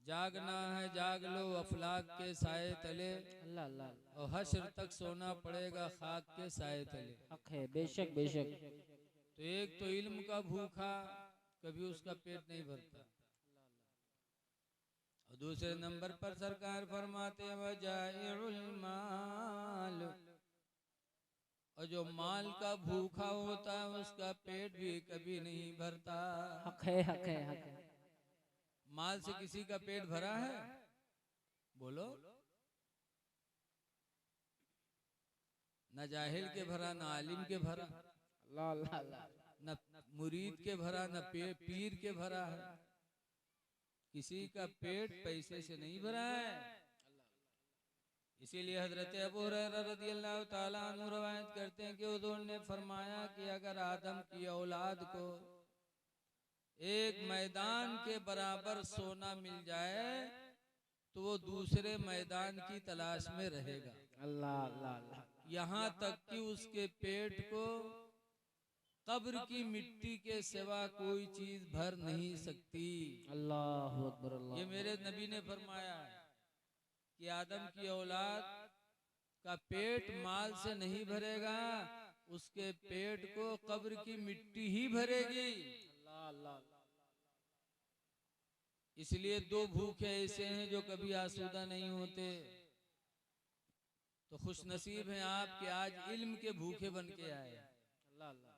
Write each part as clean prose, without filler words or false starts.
जागना है जाग लो अफलाक के साए तले, अल्लाह अल्लाह। और हश्र तक सोना पड़ेगा खाक के साए तले। हक है, बेशक बेशक। तो एक तो इल्म का भूखा कभी उसका पेट नहीं भरता, और दूसरे नंबर पर सरकार फरमाते हैं वजाइउल माल, और जो माल का भूखा होता है उसका पेट भी कभी नहीं भरता। हक है हक है हक है। माल से किसी का पेट भरा है? बोलो। न जाहिल के भरा, न आलिम के भरा, अल्लाह अल्लाह अल्लाह। न मुरीद के भरा, न पीर के भरा है। किसी का पेट पैसे से नहीं भरा है। इसीलिए हजरत अबू हुरैरा रज़ियल्लाहु ताला अन्हु रवायत करते हैं कि हुज़ूर ने फरमाया कि अगर आदम की औलाद को एक मैदान के बराबर सोना मिल जाए तो वो दूसरे मैदान की तलाश में रहेगा, अल्लाह अल्लाह अल्लाह। यहाँ तक कि उसके पेट को कब्र की मिट्टी के सिवा कोई चीज भर नहीं सकती। अल्लाहु अकबर ये अल्लाह। मेरे नबी ने फरमाया कि आदम की औलाद का पेट माल से नहीं भरेगा, उसके पेट को कब्र की मिट्टी ही भरेगी। अल्लाह अल्लाह। इसलिए दो भूखे ऐसे हैं जो कभी आसूदा नहीं होते। तो खुश नसीब हैं आप कि आज इल्म के भूखे बन के आए। अल्लाह अल्लाह।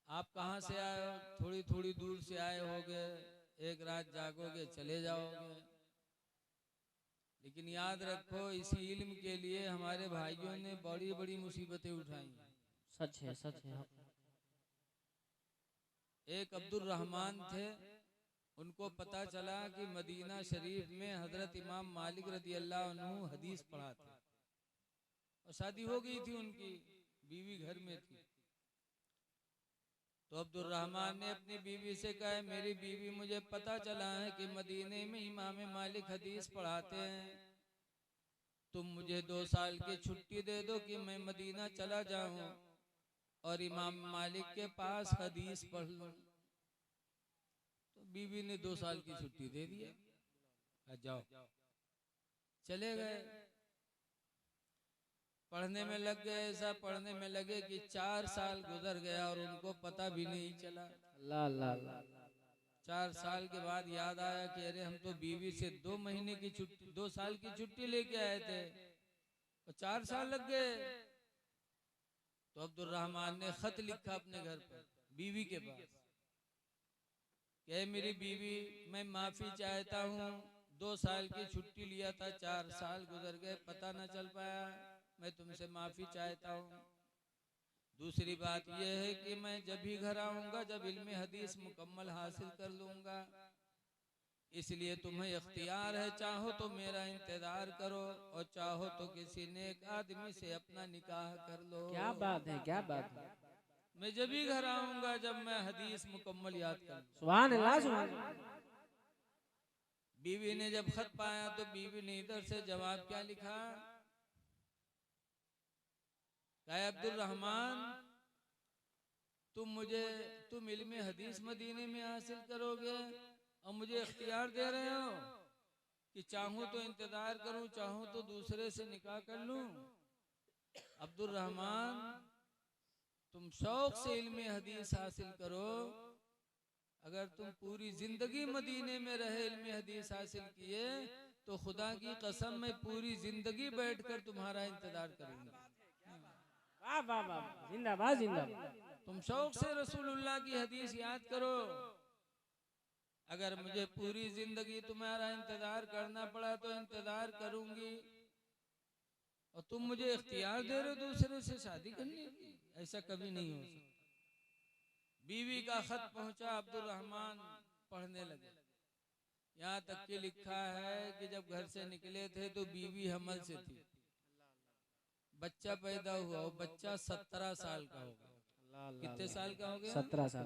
आप कहाँ से आए हो? थोड़ी थोड़ी दूर से आए होगे, एक रात जागोगे चले जाओगे, लेकिन याद रखो इसी इल्म के लिए हमारे भाइयों ने बड़ी बड़ी मुसीबतें उठाई। सच है सच है। एक अब्दुल रहमान थे, उनको पता चला कि मदीना शरीफ में हजरत इमाम मालिक रज़ी अल्लाह अन्हु हदीस पढ़ाते, और शादी हो गई थी उनकी, बीवी घर में थी। तो अब्दुल रहमान ने अपनी बीवी से कहा मेरी बीवी मुझे पता चला है कि मदीने में इमाम मालिक हदीस पढ़ाते हैं, तुम मुझे 2 साल की छुट्टी दे दो कि मैं मदीना चला जाऊं और इमाम मालिक के पास हदीस पढ़ लूं। तो बीवी ने 2 साल की छुट्टी दे दिया, जाओ। चले गए, पढ़ने में लग गए। ऐसा पढ़ने में लगे कि 4 साल गुजर गया और उनको पता भी नहीं चला। अल्लाह अल्लाह अल्लाह। 4 साल के बाद याद आया कि अरे हम तो बीवी से 2 महीने की छुट्टी, 2 साल की छुट्टी लेके आए थे और 4 साल लग गए। तो अब्दुल रहमान ने खत लिखा अपने घर पर बीवी के पास कि मेरी बीवी, मैं माफी चाहता हूँ, 2 साल की छुट्टी लिया था, 4 साल गुजर गए, पता न चल पाया, मैं तुमसे माफी चाहता हूँ। दूसरी बात यह है कि मैं जब भी घर आऊंगा जब इल्म हदीस मुकम्मल हासिल कर लूंगा, इसलिए तुम्हें इख्तियार है, चाहो तो मेरा इंतजार करो और चाहो तो किसी नेक आदमी से अपना निकाह कर लो। क्या बात है क्या बात है। मैं जब भी घर आऊंगा जब मैं हदीस मुकम्मल याद कर लूं। सुभान अल्लाह सुभान अल्लाह। बीवी ने जब खत पाया तो बीवी ने इधर से जवाब क्या लिखा, कहा अब्दुल रहमान तुम इल्म हदीस मदीने में हासिल करोगे और मुझे इख्तियार दे रहे हो कि चाहूं तो इंतजार करूं, चाहूं तो दूसरे से निकाह कर लूं। अब्दुल रहमान तुम शौक से इल्म हदीस हासिल करो, अगर तुम पूरी जिंदगी मदीने में रहे इल्म हदीस हासिल किए तो खुदा की कसम मैं पूरी जिंदगी बैठकर तुम्हारा इंतजार करूंगी। वाह वाह वाह, जिंदाबाद जिंदाबाद। तुम शौक से रसूलुल्लाह की हदीस याद करो, अगर मुझे पूरी जिंदगी तुम्हारा इंतजार करना पड़ा तो इंतजार करूंगी, और तुम मुझे इख्तियार दे रहे हो दूसरे से शादी करने की, ऐसा कभी नहीं हो सकता। बीवी का खत पहुंचा, अब्दुल रहमान पढ़ने लगे। यहाँ तक कि लिखा है कि जब घर से निकले थे तो बीवी हमल से थी, बच्चा पैदा हुआ, वो बच्चा 17 साल का हो गया। कितने साल का हो गया? 17 साल।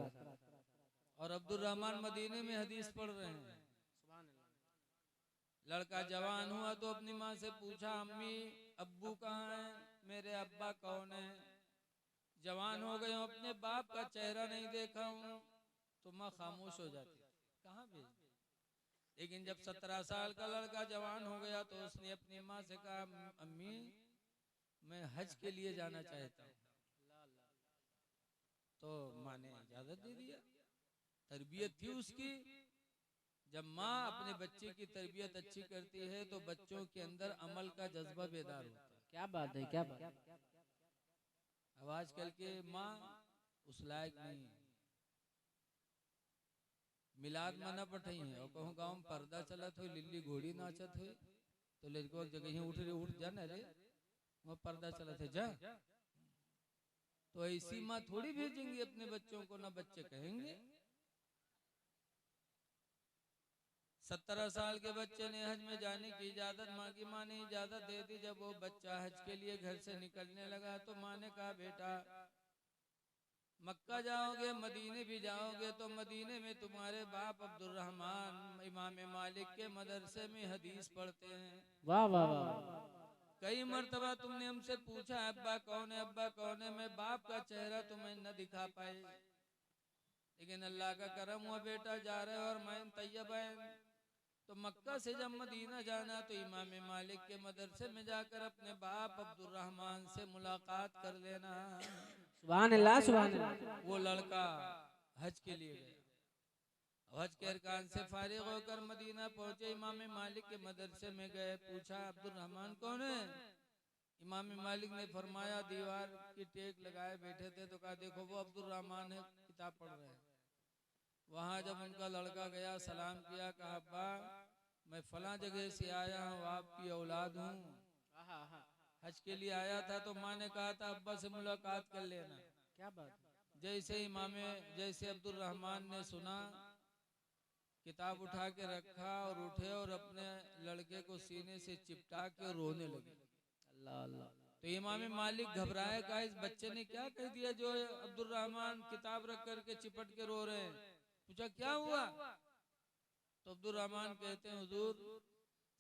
और अब्दुल रहमान मदीने में हदीस पढ़ रहे हैं। लड़का जवान हुआ तो अपनी माँ से पूछा अम्मी अब्बू कहाँ हैं, मेरे अब्बा कौन है? जवान हो गए, अपने बाप का चेहरा नहीं देखा हूँ, तो माँ खामोश हो जाती। कहाँ भेज। लेकिन जब 17 साल का लड़का जवान हो गया तो उसने अपनी माँ से कहा, अम्मी मैं हज के लिए जाना चाहता हूँ। तो माँ ने इजाजत दे दिया। तरबियत थी उसकी। जब माँ अपने बच्चे की तरबियत अच्छी करती है तो बच्चों के अंदर अमल का जज्बा बेदार होता है। क्या बात है, क्या बात है। अब आजकल के माँ उस लायक नहीं है। मिलाद मना पठई है और कहूँ गाँव में पर्दा चलत हो, लिल्ली घोड़ी नाचत हो तो लड़को जगह ही उठ रे, उठ जा ना रे, वहाँ पर्दा चलत है जा। तो ऐसी माँ थोड़ी भेजेंगी अपने बच्चों को, ना बच्चे कहेंगे। 17 साल के बच्चे ने हज में जाने की इजाजत मांगी, माँ ने इजाजत दे दी। जब वो बच्चा हज के लिए घर से निकलने लगा तो माँ ने कहा, बेटा मक्का जाओगे, मदीने भी जाओगे तो मदीने में तुम्हारे बाप अब्दुर्रहमान इमाम मालिक के मदरसे में हदीस पढ़ते हैं। वाह वाह वाह। कई मर्तबा तुमने हमसे पूछा अब्बा कौन है, अब्बा कौन है। मैं बाप का चेहरा तुम्हें न दिखा पाए, लेकिन अल्लाह का करम हुआ बेटा जा रहे और मैं तैयबैन। तो मक्का से जब मदीना जाना तो इमाम मालिक के मदरसे में जाकर अपने बाप अब्दुर्रहमान से मुलाकात कर लेना। सुभान अल्लाह, सुभान अल्लाह। वो लड़का हज के लिए गया। हज के अरकान से फारिग होकर मदीना पहुंचे, इमाम मालिक के मदरसे में गए। पूछा अब्दुर्रहमान कौन है। इमाम मालिक ने फरमाया दीवार की टेक लगाए बैठे थे। तो कहा देखो वो अब्दुर्रहमान है, किताब पढ़ रहे हैं। वहां जब उनका लड़का गया, सलाम किया, कहा अब्बा मैं फला जगह से आया हूँ, आपकी औलाद हूँ, हज के लिए आया था। तो माँ ने कहा था अब्बा से मुलाकात कर लेना। क्या बात है। जैसे अब्दुर्रहमान ने सुना, किताब उठा के रखा और उठे और अपने लड़के को सीने से चिपटा के रोने लगे। अल्लाह अल्लाह। तो इमाम मालिक घबराए, कहा इस बच्चे ने क्या कह दिया जो अब्दुर्रहमान किताब रख करके चिपट के रो रहे हैं। पूछा क्या हुआ। तो अब्दुर्रहमान कहते हैं हुजूर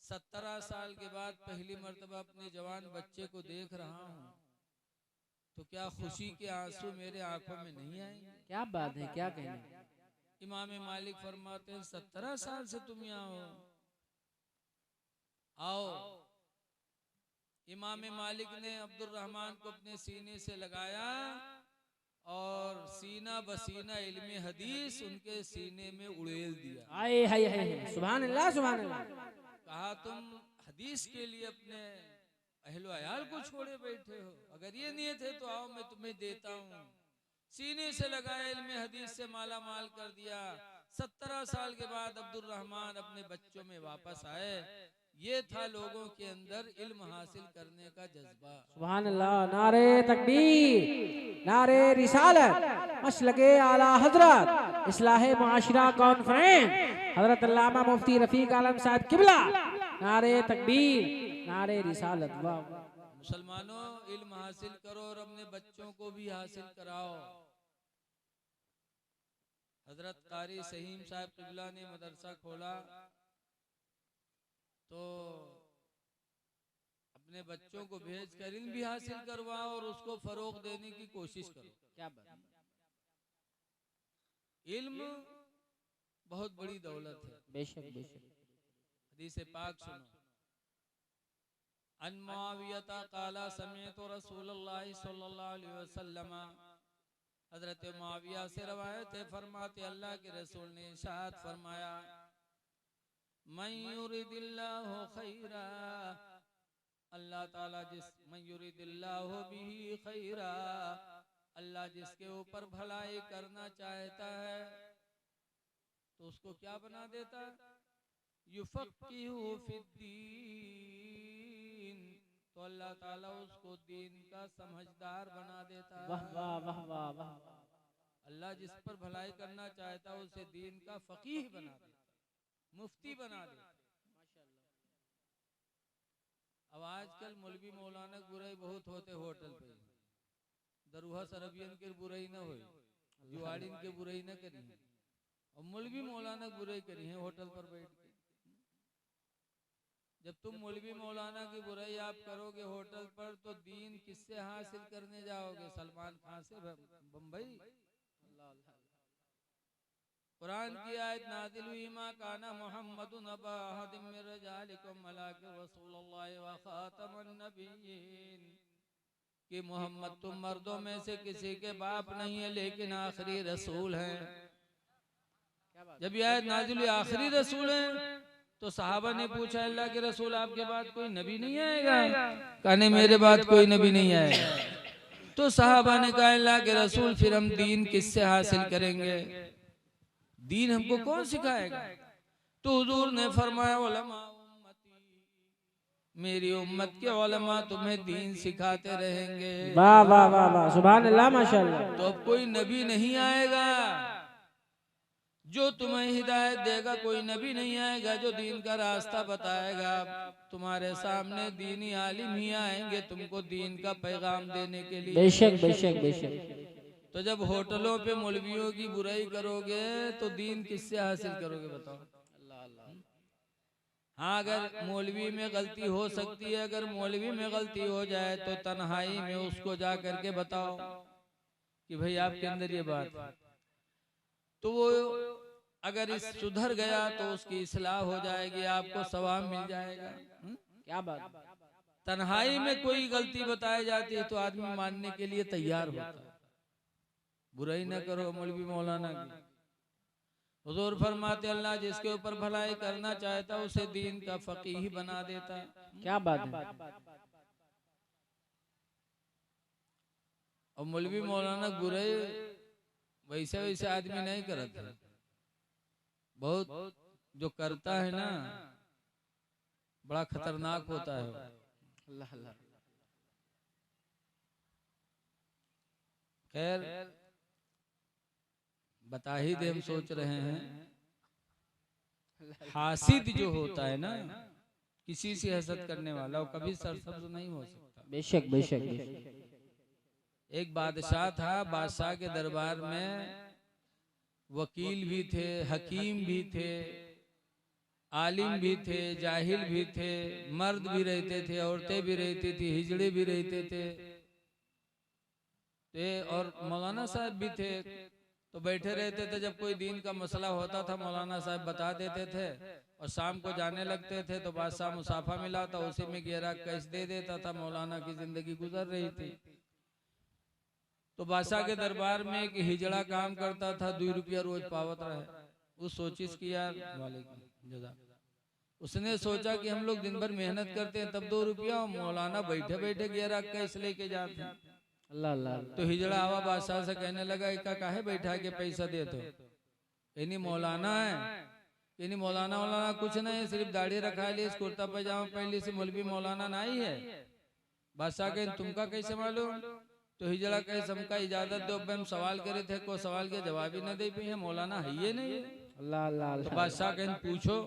17 साल के बाद पहली मर्तबा अपने जवान बच्चे को देख रहा हूँ, तो क्या खुशी के आंसू मेरे आंखों में नहीं आएंगे। क्या बात है, क्या कहने। इमाम मालिक फरमाते हैं 17 साल से तुम यहाँ हो, आओ। इमाम मालिक ने अब्दुर्रहमान को अपने सीने से लगाया और सीना बसीना इल्मे हदीस उनके सीने में उड़ेल दिया। आए हाय हाय, सुभान अल्लाह, सुभान अल्लाह। कहा तुम हदीस के लिए अपने अहलो अयाल को छोड़े बैठे हो, अगर ये नियत है तो आओ मैं तुम्हें देता हूँ। सीने से लगाया, इल्मे हदीस से माला माल कर दिया। 17 साल के बाद अब्दुर्रहमान अपने बच्चों में वापस आए। ये था लोगों के अंदर इल्म हासिल करने का जज्बा। सुभान अल्लाह। नारे तकबीर, नारे रिसालत, मसलके आला हजरत, इस्लाहे मुआशरा कॉन्फ्रेंस, हजरत अल्लामा मुफ्ती रफीक आलम साहब किबला। नारे तकबीर, नारे रिसालत। वाह। मुसलमानों इल्म हासिल करो और अपने बच्चों को भी हासिल कराओ। हजरत कारी सहीम साहब किबला ने मदरसा खोला तो अपने बच्चों को भेजकर इल्म भी हासिल करवाओ और उसको फरोग देने की कोशिश करो। क्या बात। इल्म बहुत बड़ी दौलत है। बेशक बेशक। हदीस पाक सुनो। अन मुआवियता काला समेतो रसूलुल्लाह सल्लल्लाहु अलैहि वसल्लम, हजरत मुआविया से रवायत है, फरमाते अल्लाह के रसूल ने इरशाद फरमाया, मन युरिदिल्लाहु खैरा, अल्लाह ताला मन युरिदिल्लाहु बिही खैरा, अल्लाह जिसके ऊपर भलाई करना चाहता है तो उसको क्या बना देता है, युफक्किहु फिद्दीन, तो अल्लाह ताला उसको दीन का समझदार बना देता है। वाह वाह वाह वाह वाह। अल्लाह जिस पर भलाई करना चाहता है उसे दीन का फकीह बना देता, मुफ्ती बना देता। अब आजकल मौलवी मौलाना बुराई बहुत होते होटल पे, दरुहा सरबियन के बुराई न हुई, जुआड़िन के बुराई न करी, और मौलवी मौलाना बुराई करी है होटल पर बैठ के। जब तुम मौलवी मौलाना की बुराई आप करोगे होटल पर तो दीन किससे हासिल करने जाओगे, सलमान खान से बम्बई। कुरान की आयत नाजिल हुई मा काना मुहम्मदुन अबा अहदिम मिन रिजालिकुम वलाकिन रसूलुल्लाह व खातमुन नबिय्यीन कि मोहम्मद तुम मर्दों में से किसी के बाप नहीं है लेकिन आखिरी रसूल हैं। जब यह आयत नाजिल हुई आखिरी रसूल हैं तो सहाबा ने पूछा अल्लाह के रसूल आपके बाद कोई नबी नहीं आएगा? कहने मेरे बाद कोई नबी नहीं आएगा। तो सहाबा ने कहा अल्लाह के रसूल फिर हम दीन किससे हासिल करेंगे, दीन हमको कौन सिखाएगा? तो हुजूर ने फरमाया उलमा उम्मती, मेरी उम्मत के उलमा तुम्हें दीन सिखाते रहेंगे। वाह वाह वाह वाह, सुभान अल्लाह माशाअल्लाह। तो अब कोई नबी नहीं आएगा जो तुम्हें हिदायत देगा, कोई नबी नहीं आएगा जो दीन का रास्ता बताएगा। तुम्हारे सामने दीनी आलिम ही आएंगे तुमको दीन का पैगाम देने के लिए। बेशक बेशक बेशक। तो जब होटलों पे मौलवियों की बुराई करोगे तो दीन किससे हासिल करोगे बताओ? अल्लाह अल्लाह। हाँ, अगर मौलवी में गलती हो सकती है, अगर मौलवी में गलती हो जाए तो तन्हाई में उसको जा करके बताओ कि भाई आपके अंदर ये बात, तो वो अगर इस सुधर गया तो उसकी इस्लाह हो जाएगी, आपको सवाब मिल जाएगा। क्या बात। तन्हाई में कोई गलती बताई जाती है तो आदमी मानने के लिए तैयार होता है। बुराई न करो मौलवी मौलाना की। हुजूर फरमाते अल्लाह जिसके ऊपर भलाई करना चाहता उसे दीन का फकीह बना देता। क्या बात है। और मौलवी मौलाना बुराई वैसे वैसे आदमी नहीं करता, बहुत जो करता है ना बड़ा खतरनाक होता है। अल्लाह अल्लाह। खैर बता ही दे, हम सोच रहे हैं हासिद जो होता है ना, किसी से हसद करने वाला वो कभी सरसब्ज नहीं हो सकता। बेशक बेशक बेशक। एक बादशाह था, बादशाह के दरबार में वकील भी थे, हकीम भी थे, आलिम भी थे, जाहिल भी थे, मर्द भी रहते थे, औरतें भी रहती थी, हिजड़े भी रहते थे और मौलाना साहब भी थे। तो बैठे रहते थे, जब कोई दीन का मसला होता था मौलाना साहब बता देते थे और शाम को जाने लगते थे तो बादशाह मुसाफा मिला था उसी में 11 कैश दे देता था। मौलाना की जिंदगी गुजर रही थी। तो बादशाह के दरबार में एक हिजड़ा काम करता था, 2 रुपया रोज पावत रहे। वो सोचिस की यार उसने सोचा कि हम लोग दिन भर मेहनत करते हैं तब 2 रुपया, मौलाना बैठे बैठे 11 कैश लेके जाते हैं। अल्लाह अल्लाह। तो हिजड़ा आवा बादशाह से कहने लगा इका काहे बैठा के पैसा दे दो? इन्हीं मौलाना है, इन्हीं मौलाना मौलाना कुछ नहीं, सिर्फ दाढ़ी रखा ली, कुर्ता पैजामा पहन ली, से मौलवी मौलाना नहीं है। बादशाह के तुमका कैसे मालूम? तो हिजड़ा कहे हमका इजाजत दो, हम सवाल करे थे, कोई सवाल के जवाब ही न दे पाए, मौलाना है ये नहीं है। अल्लाह अल्लाह। तो बादशाह कहे पूछो।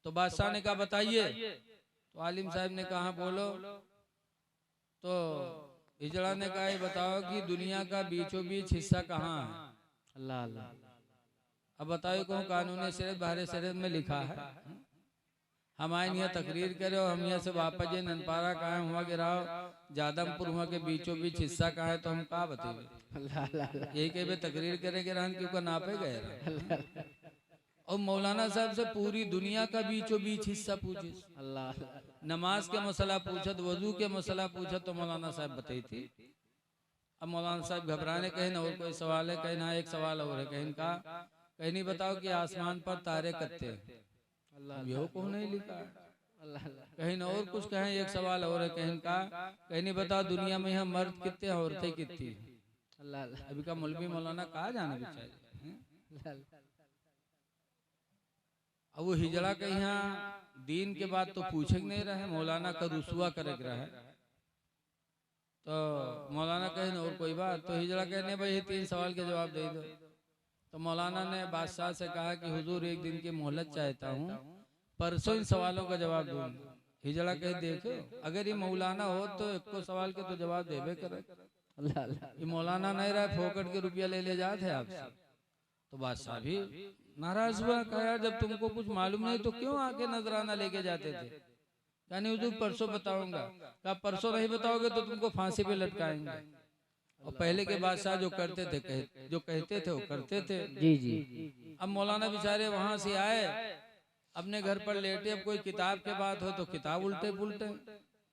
तो बादशाह ने कहा बताइए। तो आलिम साहब ने कहा बोलो। तो हिजड़ा ने कहा ये बताओ कि दुनिया का बीचों बीच हिस्सा कहाँ है? अल्लाह अल्लाह। अब बताओ कौन कानूनी शरीयत बाहर शरीयत में लिखा है? हम आए यहाँ तकरीर करे और हम यहाँ से वापस जे ननपारा कहाँ हुआ गिराओ जादमपुर हुआ के बीचों बीच हिस्सा कहाँ है, तो हम कहा बताइए? यही के तकरीर करेंगे रहन क्यों नापे गए। और मौलाना साहब से पूरी दुनिया का बीचों बीच हिस्सा पूछे, अल्लाह। नमाज के मसला पूछत, वजू के मसला पूछत, तो मौलाना साहब बताई थी। अब मौलाना साहब घबराने कहे ना और कोई सवाल है, कहे ना एक सवाल और है, कहीं का कहीं नहीं बताओ कि आसमान पर तारे कत्ते हैं? यो को नहीं लिखा। कहीं ना और कुछ कहें, एक सवाल और है, कहीं का कहीं नहीं बताओ दुनिया में यहाँ मर्द कितने औरतें कितनी? अभी का मौलवी मौलाना कहा जाना बेचारे। अब वो हिजड़ा के यहाँ दीन के बाद तो पूछे नहीं रहे, मौलाना का रुसवा करे रहे। तो मौलाना कहे और कोई बात? तो हिजड़ा कहने भाई 3 सवाल के जवाब दे दो। तो मौलाना ने बादशाह से कहा कि हुजूर एक दिन की मोहलत चाहता हूँ, परसों इन सवालों का जवाब दूंगा। हिजड़ा कहे देखो अगर ये मौलाना हो तो 1 सवाल के तो जवाब देवे करे, ये मौलाना नहीं रहा फोकट के रुपया ले जाते आपसे। तो बादशाह भी नाराज हुआ, कहा यार जब तुमको कुछ मालूम नहीं तो क्यों आके नजराना लेके जाते थे? कहने हुजूर परसों बताऊंगा। कहा परसों नहीं बताओगे तो तुमको फांसी पे लटकाएंगे। और पहले के बादशाह जो करते थे जो कहते थे वो करते थे। जी जी। अब मौलाना बेचारे वहां से आए, अपने घर पर लेटे, अब कोई किताब के बात हो तो किताब उल्टे पुल्टे,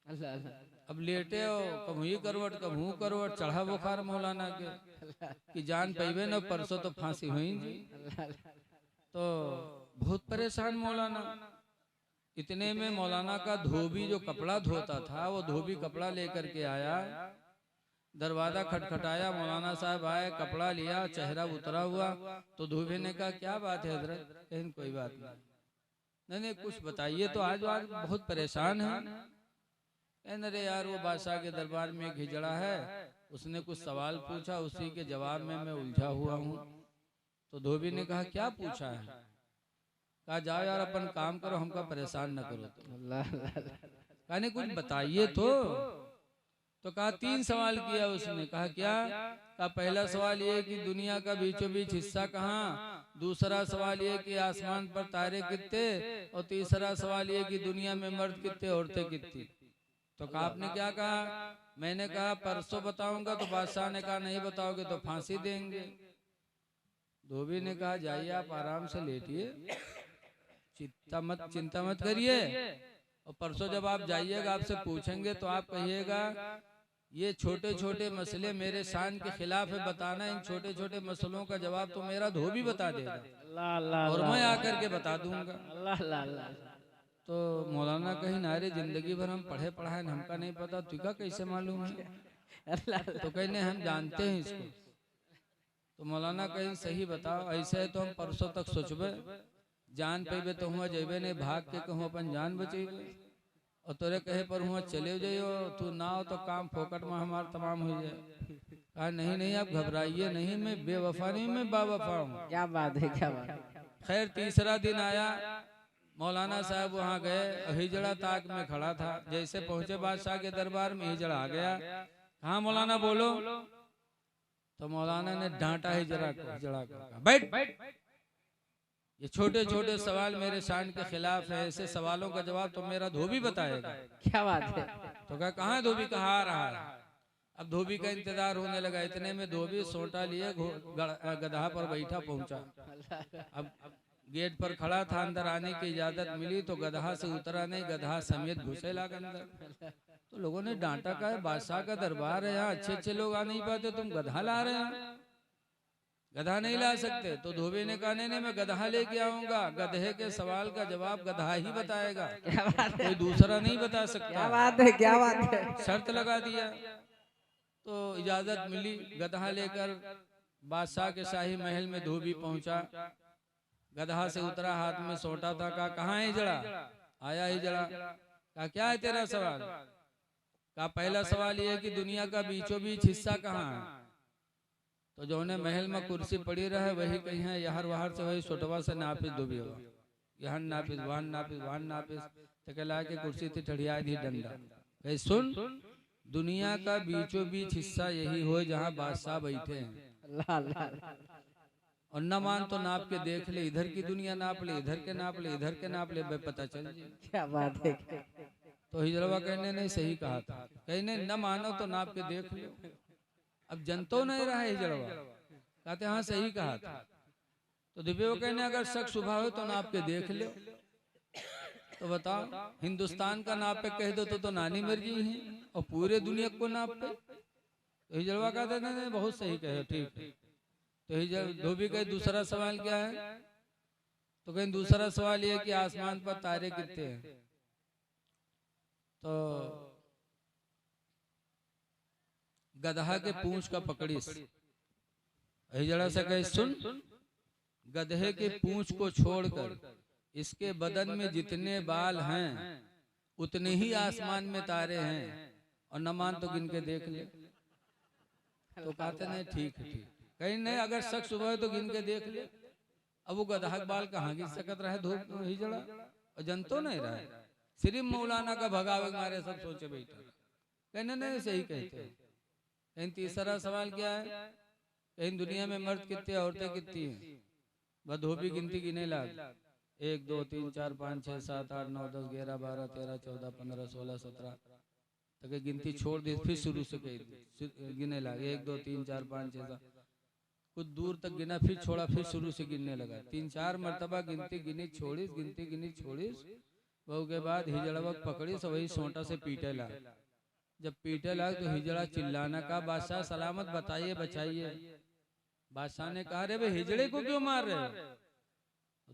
अल्लाह अल्लाह। अब लेटे हो कब ही करवट कब हूँ करवट, चढ़ा बुखार मौलाना के कि जान पैबे न, परसों तो फांसी हुई जी। तो बहुत परेशान मौलाना। इतने में मौलाना का धोबी जो कपड़ा धोता था वो धोबी कपड़ा लेकर के आया, दरवाजा खटखटाया, मौलाना साहब आए, कपड़ा लिया, चेहरा उतरा हुआ। तो धोबी ने कहा क्या बात है हजरत? कहीं कोई बात नहीं, नहीं कुछ बताइए तो, आज बहुत परेशान है। अरे यार वो बादशाह के दरबार में एक हिजड़ा है, उसने कुछ सवाल पूछा, उसी के जवाब में मैं उलझा हुआ हूँ। तो धोबी ने कहा क्या पूछा है? कहा जाओ यार अपन काम करो, हमका परेशान न करो। कहा नहीं कुछ बताइए तो कहा 3 सवाल किया उसने। कहा क्या? कहा पहला सवाल ये कि दुनिया का बीचों बीच हिस्सा कहाँ, दूसरा सवाल ये कि आसमान पर तारे कितने, और तीसरा सवाल ये कि दुनिया में मर्द कितने औरतें कितनी। तो कहा आपने क्या कहा? मैंने कहा परसों बताऊंगा। तो बादशाह ने कहा नहीं बताओगे तो फांसी देंगे। धोबी ने कहा जाइए आप आराम से लेटिए, चिंता मत करिए, और परसों जब आप जाइएगा आपसे पूछेंगे तो आप कहिएगा ये छोटे छोटे मसले मेरे शान के खिलाफ है, बताना इन छोटे छोटे मसलों का जवाब तो मेरा धोबी बता देगा और मैं आकर के बता दूंगा। तो मौलाना कहीं नारे जिंदगी भर हम पढ़े पढ़ाए हमका नहीं पता, तुझका कैसे मालूम है? तो कहने हम जानते हैं इसको। तो मौलाना कहीं सही बताओ, ऐसे है तो हम परसों तक सोचबे, जान पेबे तो हुआ जेबे नहीं, भाग के कहूँ अपन जान बचेबे, और तोरे कहे पर हुआ चले जाइयो, तू ना हो तो काम फोकट में हमारा तमाम हो जाए। कहा नहीं नहीं आप घबराइए नहीं, मैं बेवफा नहीं, मैं बावफा हूँ। क्या बात है, क्या बात है। खैर तीसरा दिन आया, मौलाना साहब वहाँ गए, हिजड़ा ताक में खड़ा था। जैसे पहुंचे बादशाह के दरबार में, हिजड़ा आ गया। हाँ मौलाना बोलो। तो मौलाना ने डांटा हिजड़ा को, बैठ, ये छोटे छोटे सवाल मेरे शान के खिलाफ है, ऐसे सवालों का जवाब तो मेरा धोबी बताएगा। क्या बात है। तो कहा है धोबी, कहाँ आ रहा है? अब धोबी का इंतजार होने लगा। इतने में धोबी सोटा लिए गधा पर बैठा पहुंचा। अब गेट पर खड़ा था, अंदर आने की इजाजत मिली तो गधा से उतरा नहीं, गधा समेत घुसे लगा अंदर। तो लोगों ने डांटा, का बादशाह का दरबार है, यहाँ अच्छे अच्छे लोग आ नहीं पाते, तुम गधा ला रहे हैं, गधा नहीं ला सकते। तो धोबी ने कहा नहीं मैं गधा लेके आऊंगा, गधे के सवाल का जवाब गधा ही बताएगा, कोई दूसरा नहीं बता सकता। क्या बात है, क्या बात है। शर्त लगा दिया। तो इजाजत मिली, गधा लेकर बादशाह के शाही महल में धोबी पहुंचा। गधा से उतरा, हाथ में सोटा था। कहा कहाँ है हिजड़ा? आया हिजड़ा। कहा क्या है तेरा सवाल? कहा पहला सवाल ये है कि दुनिया का बीचों बीच हिस्सा कहाँ है? तो जो उन्हें महल में कुर्सी पड़ी रहे वही कहीं है, यहर वहर से वही सोटवा से नापिस डूबी होगा, यहाँ नापिस वहां नापिस वहां नापिस, तो कहला के कुर्सी थी ठड़िया थी डंडा। सुन, दुनिया का बीचों बीच हिस्सा यही हो जहाँ बादशाह बैठे हैं, और न मान तो नाप के देख ले, इधर की दुनिया नाप ले, इधर के नाप ले, इधर के नाप ले, पता चल जाए। क्या बात है। तो हिजड़वा कहने नहीं सही कहा था, कहने न मानो तो नाप के देख लो। अब जनतो नहीं रहा हिजड़वा, कहते हाँ सही कहा था। तो दिव्य कहने अगर शक सुबह हो तो नाप के देख लो। तो बताओ हिंदुस्तान का नाप पे कह दो तो नानी मर्जी है, और पूरे दुनिया को नाप पे। तो हिजड़वा कहते नहीं बहुत सही कहे, ठीक है। तो धोबी कहे दूसरा सवाल क्या है? तो कहीं दूसरा सवाल ये कि आसमान पर तारे कितने हैं? तो गधा के पूंछ का पकड़िस। हिजड़ा से कहे सुन, गधे के पूंछ को छोड़कर इसके बदन में जितने बाल हैं उतने ही आसमान में तारे हैं, और न मान तो गिन के देख ले। तो कहते नहीं ठीक है, ठीक। कहीं नहीं अगर शक सुबह है तो गिन के देख ले। अब वो गधा के बाल कहाँ गिन सकत रहे धूप हिजड़ा, और जनतो नहीं रहे, सिर्फ मौलाना का भगावे मारे सब सोचे बैठे। कहने नहीं सही कहते। कहीं तीसरा सवाल क्या है? कहीं दुनिया में मर्द कितने औरतें कितनी हैं? वह धोबी गिनती गिने लाग, 1 2 3 4 5 6 7 8 9 10 11 12 13 14 15 16 17। तो गिनती छोड़ दी, फिर शुरू से गिने लगे 1 2 3 4 5 6 7, कुछ दूर तक गिना, फिर छोड़ा, फिर शुरू से गिनने लगा। 3-4 मरतबा गिनती गिनी छोड़ी, गिनती गिनी छोड़ी। बहू के बाद हिजड़ावक पकड़ी, तो वही सोंटा से पीटे ला। जब पीटे लगा तो हिजड़ा चिल्लाना का, बादशाह सलामत बताइए बचाइए। बादशाह ने कहा, रे भाई हिजड़े को क्यों मार रहे हो?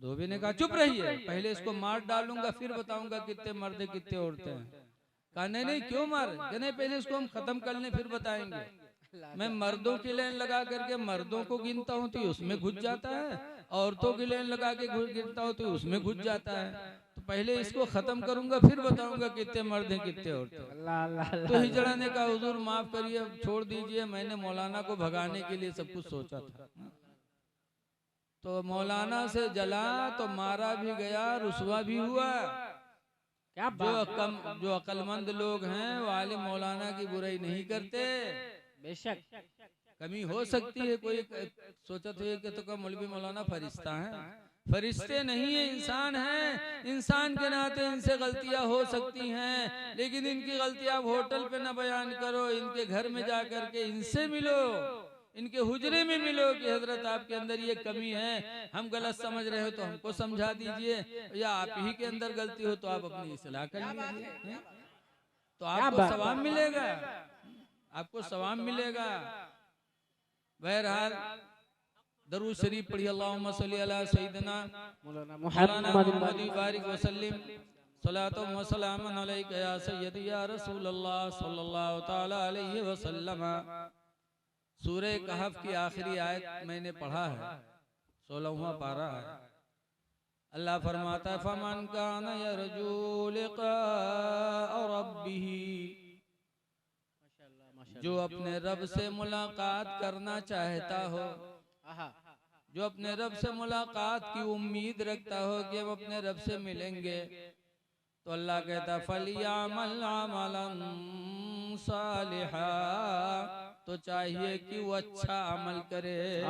धोबी ने कहा, चुप रहिए, पहले इसको मार डालूंगा फिर बताऊंगा कितने मर्द कितने औरतें हैं। कहा नहीं नहीं क्यों मार? नहीं पहले इसको हम खत्म कर लें फिर बताएंगे। मैं मर्दों की लाइन लगा करके मर्दों को गिनता हूँ तो उसमें घुस जाता है, औरतों की लाइन लगा के गिनता हूँ तो उसमें घुस जाता है। तो पहले इसको खत्म करूंगा फिर बताऊंगा कितने मर्द हैं कितने औरतें। तो हिजड़ा ने कहा, हुजूर माफ करिए, छोड़ दीजिए, मैंने मौलाना को भगाने के लिए सब कुछ सोचा था। तो मौलाना से जला तो मारा भी गया, रुसवा भी हुआ। क्या जो अक्लमंद लोग हैं वो आलिम मौलाना की बुराई नहीं करते। बेशक कमी हो सकती है, कोई सोचते है कि तो मौलवी मौलाना फरिश्ता है, फरिश्ते नहीं है, इंसान हैं। इंसान के नाते इनसे गलतियां हो सकती हैं, लेकिन इनकी गलतियां होटल पे न बयान करो, इनके घर में जा करके इनसे मिलो, इनके हुजरे में मिलो कि हजरत आपके अंदर ये कमी है, हम गलत समझ रहे हो तो हमको समझा दीजिए, या आप ही के अंदर गलती हो तो आप अपनी इस्लाह कर लीजिए, तो आपको सवाब मिलेगा, आपको सवाब मिलेगा। बहरहाल दरूद शरीफ पढ़िए, अल्लाहुम्मा सल्ली अला सय्यिदना मौलाना मुहम्मद बारिक वसल्लिम सलातो व सलामन अलैका या सय्यदी या रसूलल्लाह सल्लल्लाहु तआला अलैहि वसल्लम। सूरह कहफ की आखिरी आयत मैंने पढ़ा है, 16वां पारा है। अल्लाह फरमाता है, फमन कान यरजू लिका रब्बिही, जो अपने रब से मुलाकात करना चाहता हो, जो अपने रब से मुलाकात की उम्मीद रखता हो कि हम अपने रब से मिलेंगे, तो अल्लाह कहता फलियामल अमलन सालिहा, तो चाहिए कि वो अच्छा अमल करे।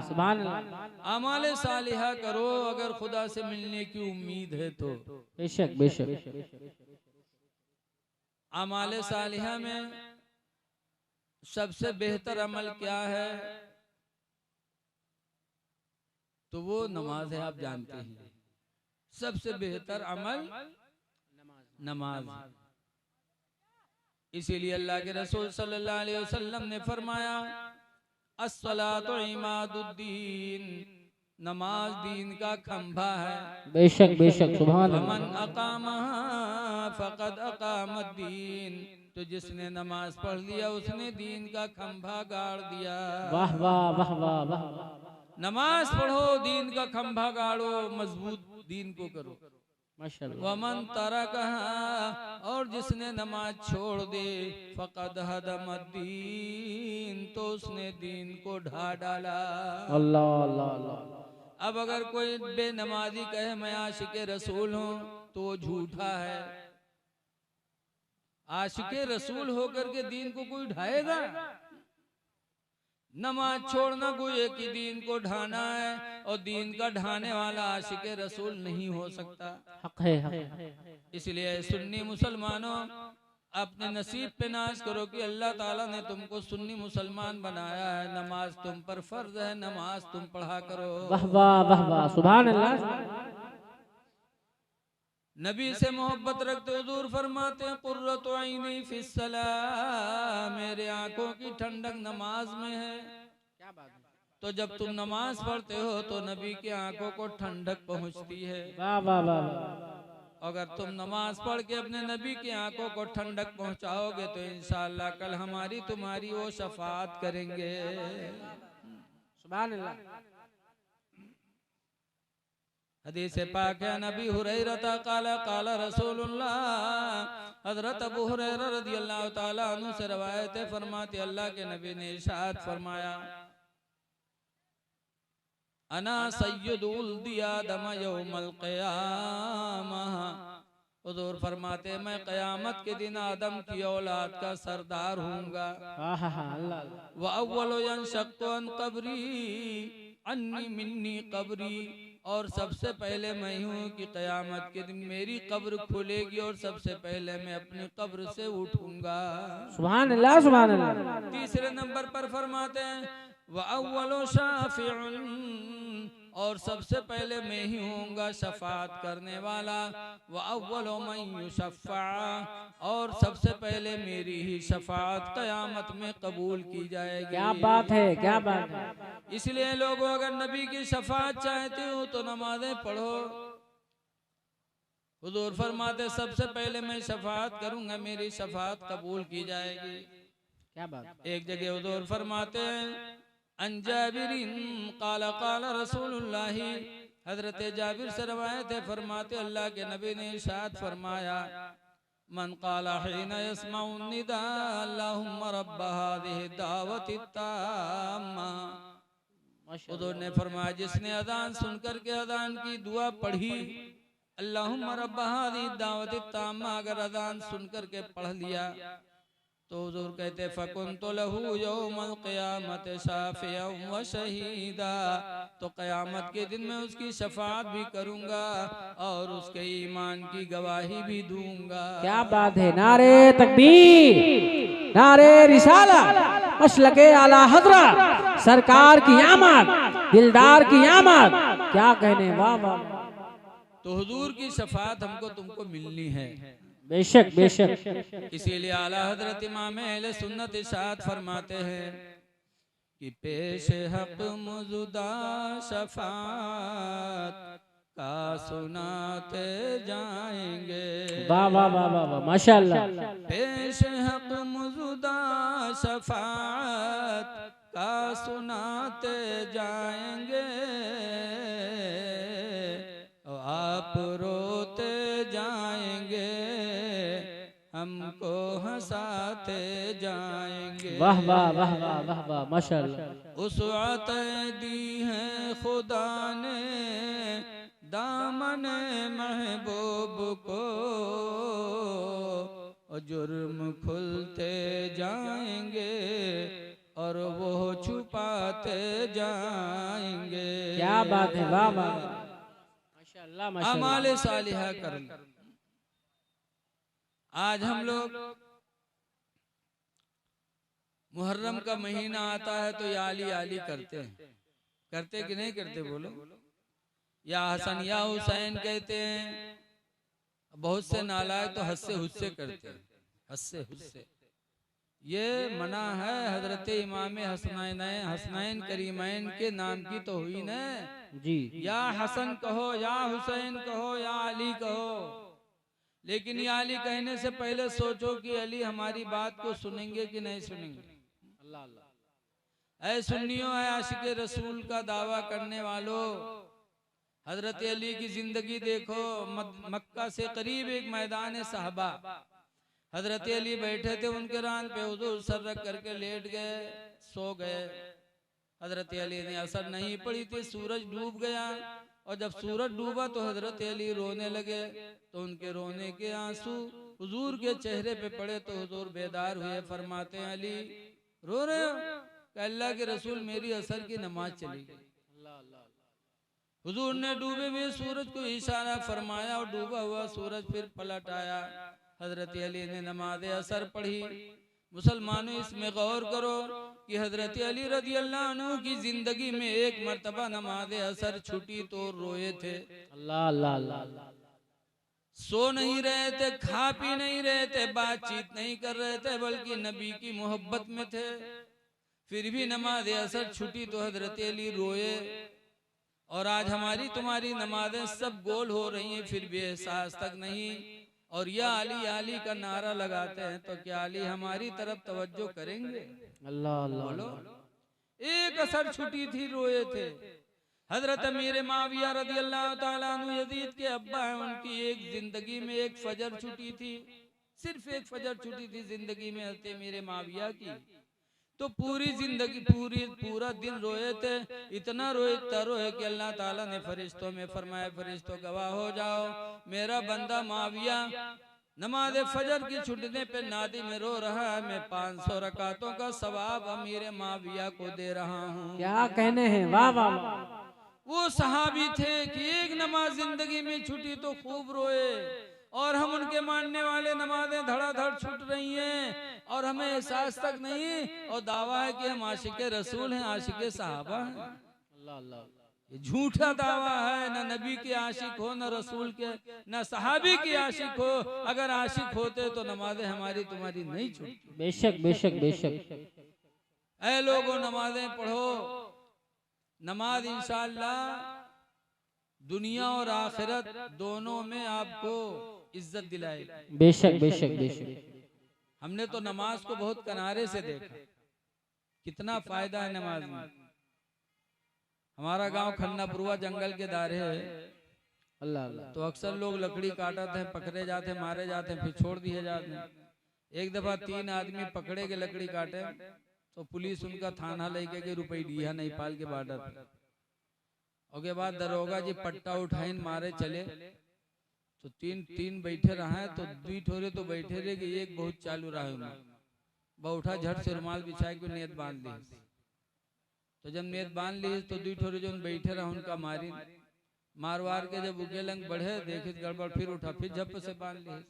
सुभान अल्लाह। अमल सालिहा करो अगर खुदा से मिलने की उम्मीद है तो। बेशक बेशक। अमल सालिहा में सबसे बेहतर अमल क्या है? तो वो नमाज है, आप जानते हैं। सबसे बेहतर अमल नमाज। इसीलिए अल्लाह के रसूल सल्लल्लाहु अलैहि वसल्लम ने फरमाया, अस्सलातु इमादुद्दीन, नमाज दीन का खंभा है। बेशक बेशक, सुभान अल्लाह। मन अकामहा फक़द अकामद्दीन, तो जिसने नमाज पढ़ लिया उसने दीन का खंभा गाड़ दिया। वाह वाह वाह वाह वाह। नमाज पढ़ो, दीन का खंभा गाड़ो, मजबूत दीन को करो। वमन तरकहा, और जिसने नमाज छोड़ दे, फक़द हदमद्दीन, तो उसने दीन को ढा डाला। अल्लाह अल्लाह अल्लाह। अब अगर कोई बेनमाजी कहे मैं आशिके रसूल हूँ तो वो झूठा है। आशिके रसूल होकर के दीन को कोई ढाएगा? नमाज छोड़ना गोये कि दीन को ढाना है, और दीन का ढाने वाला आशिके रसूल नहीं हो सकता। हक है, हक है। इसलिए सुन्नी मुसलमानों, अपने नसीब पे नाज करो कि अल्लाह ताला ने तुमको सुन्नी मुसलमान बनाया है। नमाज तुम पर फर्ज है, नमाज तुम पढ़ा करो। वाह वाह वाह वाह, सुभान अल्लाह। नबी से मोहब्बत रखते हुजूर फरमाते हैं, कुर्रतु ऐनी फिस्सलाह, मेरे आंखों की ठंडक नमाज में है। क्या बात है? तो जब तुम नमाज पढ़ते हो तो नबी की आंखों को ठंडक पहुंचती है। वाह वाह वाह। अगर तुम नमाज पढ़ के अपने नबी की आंखों को ठंडक पहुंचाओगे तो इंशाअल्लाह कल हमारी तुम्हारी वो शफाअत करेंगे। सुभान अल्लाह। हदीस पाक है, नबी हुरैरा क़ाला क़ाला रसूलुल्लाह, हजरत अबू हुरैरा रज़ियल्लाहु ताला अन्हु से रवायत है, फरमाते अल्लाह के नबी ने इरशाद फरमाया, अना सय्यदुल आदम यौमल क़यामह, हुजूर फरमाते मैं क़यामत के दिन आदम की औलाद का सरदार हूँगा। व अव्वलु यंशक़्क़ु अन क़ब्री अन्नी मिन्नी क़ब्री, और सबसे पहले मैं हूँ कि क़यामत के दिन मेरी कब्र खुलेगी और सबसे पहले मैं अपनी कब्र से उठूंगा। सुभान अल्लाह सुभान अल्लाह। तीसरे नंबर पर फरमाते हैं व अव्वलु शाफिउन, और सबसे पहले मैं ही होऊंगा शफात करने वाला। व अव्वलु मन युशफ़्फ़ा, और सबसे पहले मेरी ही शफात क़यामत में कबूल की जाएगी। क्या बात है, क्या बात है। इसलिए लोगों अगर नबी की शफात चाहते हो तो नमाजें पढ़ो। हुजूर फरमाते सबसे पहले मैं शफात करूंगा, मेरी शफात कबूल की जाएगी। क्या बात। एक जगह हुजूर फरमाते हैं अन जाबिरिन क़ाला क़ाला रसूलुल्लाह, हजरत जाबिर से रवायत है, फरमाते अल्लाह के नबी ने इरशाद फरमाया मन क़ाला हिना यस्माउ निदा अल्लाहुम्मा रब्ब हाज़िहि दावति ताम्मा। हुजूर ने फरमाया जिसने अजान सुनकर के अजान की दुआ पढ़ी, अल्लाहुम्मा रब्ब हाज़िहि दावति ताम्मा, अगर अजान सुनकर के पढ़ लिया तो हुजूर कहते फकुन्तु लहू यौमल क़ियामत शाफ़िअन व शहीदा, तो क़यामत के दिन मैं उसकी शफाअत भी करूंगा और उसके ईमान की गवाही भी दूंगा। क्या बात है। नारे तकबीर, नारे रिसालत, मसलके आला हज़रत सरकार की आमद, दिलदार की आमद, क्या कहने, वाह वाह। तो हुजूर की शफाअत हमको तुमको मिलनी है, बेशक बेशक। इसीलिए आला हजरत इमाम अहले सुन्नत इरशाद फरमाते हैं कि पेश हक मौजूदा शफात का सुनाते जाएंगे। वाह वाह वाह वाह वाह, माशाअल्लाह। पेश हक मौजूदा शफात का सुनाते जाएंगे, आप रोते जाएंगे हमको हंसाते जाएंगे। वाह वाह वाह वाह वाह वाह, माशाअल्लाह। उस अता दी है खुदा ने दामन महबूब को, जुर्म खुलते जाएंगे और वो छुपाते जाएंगे। क्या बात है, वाह वाह माशाअल्लाह माशाअल्लाह। अमाले सालिहा कर। आज हम लोग मुहर्रम का महीना आता है तो या अली आली करते हैं, करते कि नहीं करते बोलो? या हसन या हुसैन कहते हैं। बहुत से नालायक तो हस्से हुस्से करते हैं, हस्से हुस्से। ये मना है। हजरत इमाम हसनैन करीमैन के नाम की तो हुई ना जी। या हसन कहो, या हुसैन कहो, या अली कहो, लेकिन ये अली कहने से पहले सोचो कि अली हमारी बात को सुनेंगे कि नहीं सुनेंगे। अल्लाह अल्लाह। ऐ सुन्नियों, ऐ आशिके रसूल का दावा करने वालों, हजरत अली की जिंदगी देखो। मक्का से करीब एक मैदान साहबा, हजरत अली बैठे थे, उनके रान पे हुजूर सर रख करके लेट गए, सो गए। हजरत अली ने असर नहीं पड़ी थी, सूरज डूब गया, और जब सूरज डूबा तो हजरत अली रोने लगे, तो उनके रोने के आंसू हुजूर के चेहरे पे पड़े तो हुजूर बेदार हुए। फरमाते हैं अली रो रहे हो? अल्लाह के रसूल मेरी असर की नमाज चली गई। हुजूर ने डूबे हुए सूरज को इशारा फरमाया और डूबा हुआ सूरज फिर पलट आया। हजरत अली ने नमाज असर पढ़ी। मुसलमानों, इसमें गौर करो कि हजरत अली रज़ी अल्लाह अन्हु की जिंदगी में एक मर्तबा नमाज असर छुटी तो रोए थे। अल्लाह अल्लाह अल्लाह। सो नहीं रहे थे, खा पी नहीं रहे थे, बातचीत नहीं कर रहे थे, बल्कि नबी की मोहब्बत में थे। फिर भी नमाज असर छुटी तो हजरत अली रोए। और आज हमारी तुम्हारी नमाजें सब गोल हो रही हैं, फिर भी एहसास तक नहीं। और या अली का नारा लगाते हैं, तो क्या अली हमारी तरफ तवज्जो करेंगे? अल्लाह अल्लाह। बोलो। एक असर छुटी थी, रोए थे। हजरत अमीर माविया रज़ी अल्लाह ताला अन्हु यजीद के अब्बा हैं, उनकी एक जिंदगी में एक फजर छुटी थी, सिर्फ एक फजर छुटी थी जिंदगी में हजरत अमीर माविया की। तो पूरी जिंदगी पूरा दिन रोए थे। इतना रोए कि अल्लाह ताला ने फरिश्तों में फरमाया, फरिश्तों गवाह हो जाओ, मेरा बंदा माविया नमाज फजर की छुटने पे नादी में रो रहा है। मैं 500 रकातों का सवाब अमीर माविया को दे रहा हूँ। क्या कहने हैं, वाह वाह। वो सहाबी थे कि एक नमाज जिंदगी में छूटी तो खूब रोए, और हम उनके मानने वाले नमाजें धड़ाधड़ छूट रही हैं और हमें एहसास तक नहीं, और दावा है कि हम आशिक रसूल हैं, आशिक सहाबा हैं। अल्लाह अल्लाह। ये झूठा दावा है, न नबी के आशिक हो, न रसूल के, न सहाबी के आशिक हो। अगर आशिक होते तो नमाजें हमारी तुम्हारी नहीं छूटती। बेशक बेशक बेशक। ऐ लोगों, नमाजें पढ़ो। नमाज इंशाअल्लाह दुनिया और आखिरत दोनों में आपको इज्जत दिलाएगी। बेशक बेशक बेशक। हमने तो नमाज को बहुत किनारे से देखा, कितना फायदा है नमाज में। हमारा गांव खन्नापुरवा जंगल के दारे है। अल्लाह अल्लाह। तो अक्सर लोग लकड़ी काटते हैं, पकड़े जाते हैं, मारे जाते हैं, फिर छोड़ दिए जाते हैं। एक दफा 3 आदमी पकड़े के लकड़ी काटे, तो पुलिस उनका थाना लेके गई, रुपये दिया नेपाल के बॉर्डर पे। उसके बाद दरोगा जी पट्टा उठाइन मारे चले, तो तीन बैठे रहे, तो 2 ठोरे तो बैठे रहे कि एक बहुत चालू रहा। वह उठा, झट से रुमाल बिछा के नियत बांध ली। तो जब नियत बांध ली तो 2 ठोरे जो बैठे रहे उनका मारी, मारवार के जब उके लंग बढ़े, देखे गड़बड़, फिर उठा, फिर झप से बांध ली।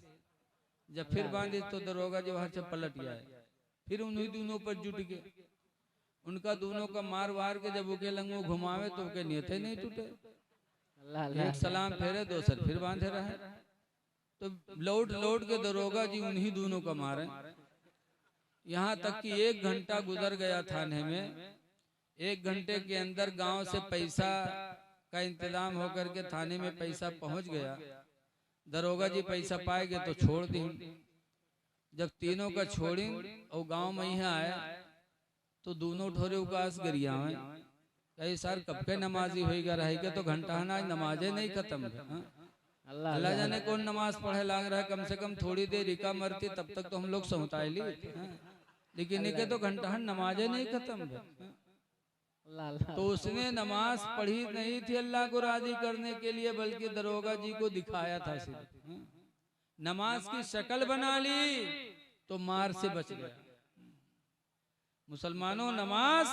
जब फिर बांधी तो दरोगा जो वहां से पलट गया, फिर उन्हीं दोनों पर जुट गए। उनका दोनों का मार वार के जब उके लंग घुमावे तो उनके नियते नहीं टूटे। एक सलाम फेरे, दोसर फिर बांधे रहे। तो लौट लौट के दरोगा जी उन्हीं दोनों का मारे। यहाँ तक कि 1 घंटा गुजर गया थाने में। 1 घंटे के अंदर गांव से पैसा का इंतजाम होकर के थाने में पैसा पहुंच गया। दरोगा जी पैसा पाएंगे तो छोड़ दी। जब तीनों का छोड़ी और गांव में यहाँ आए तो दोनों ठोरे उकास गरिया में कई सार कब के नमाजी होगा रहेगा, तो घंटा आज नमाजें नहीं खत्म। अल्लाह जाने कौन नमाज पढ़े लाग रहा है। कम से कम थोड़ी देर रिका मरती तब तक तो हम लोग सहुताई ली, लेकिन इनके तो घंटा नमाजें नहीं खत्म। तो उसने नमाज पढ़ी नहीं थी अल्लाह को राजी करने के लिए, बल्कि दरोगा जी को दिखाया था सिर्फ। नमाज की शक्ल बना ली तो मार से बच गया। मुसलमानों, नमाज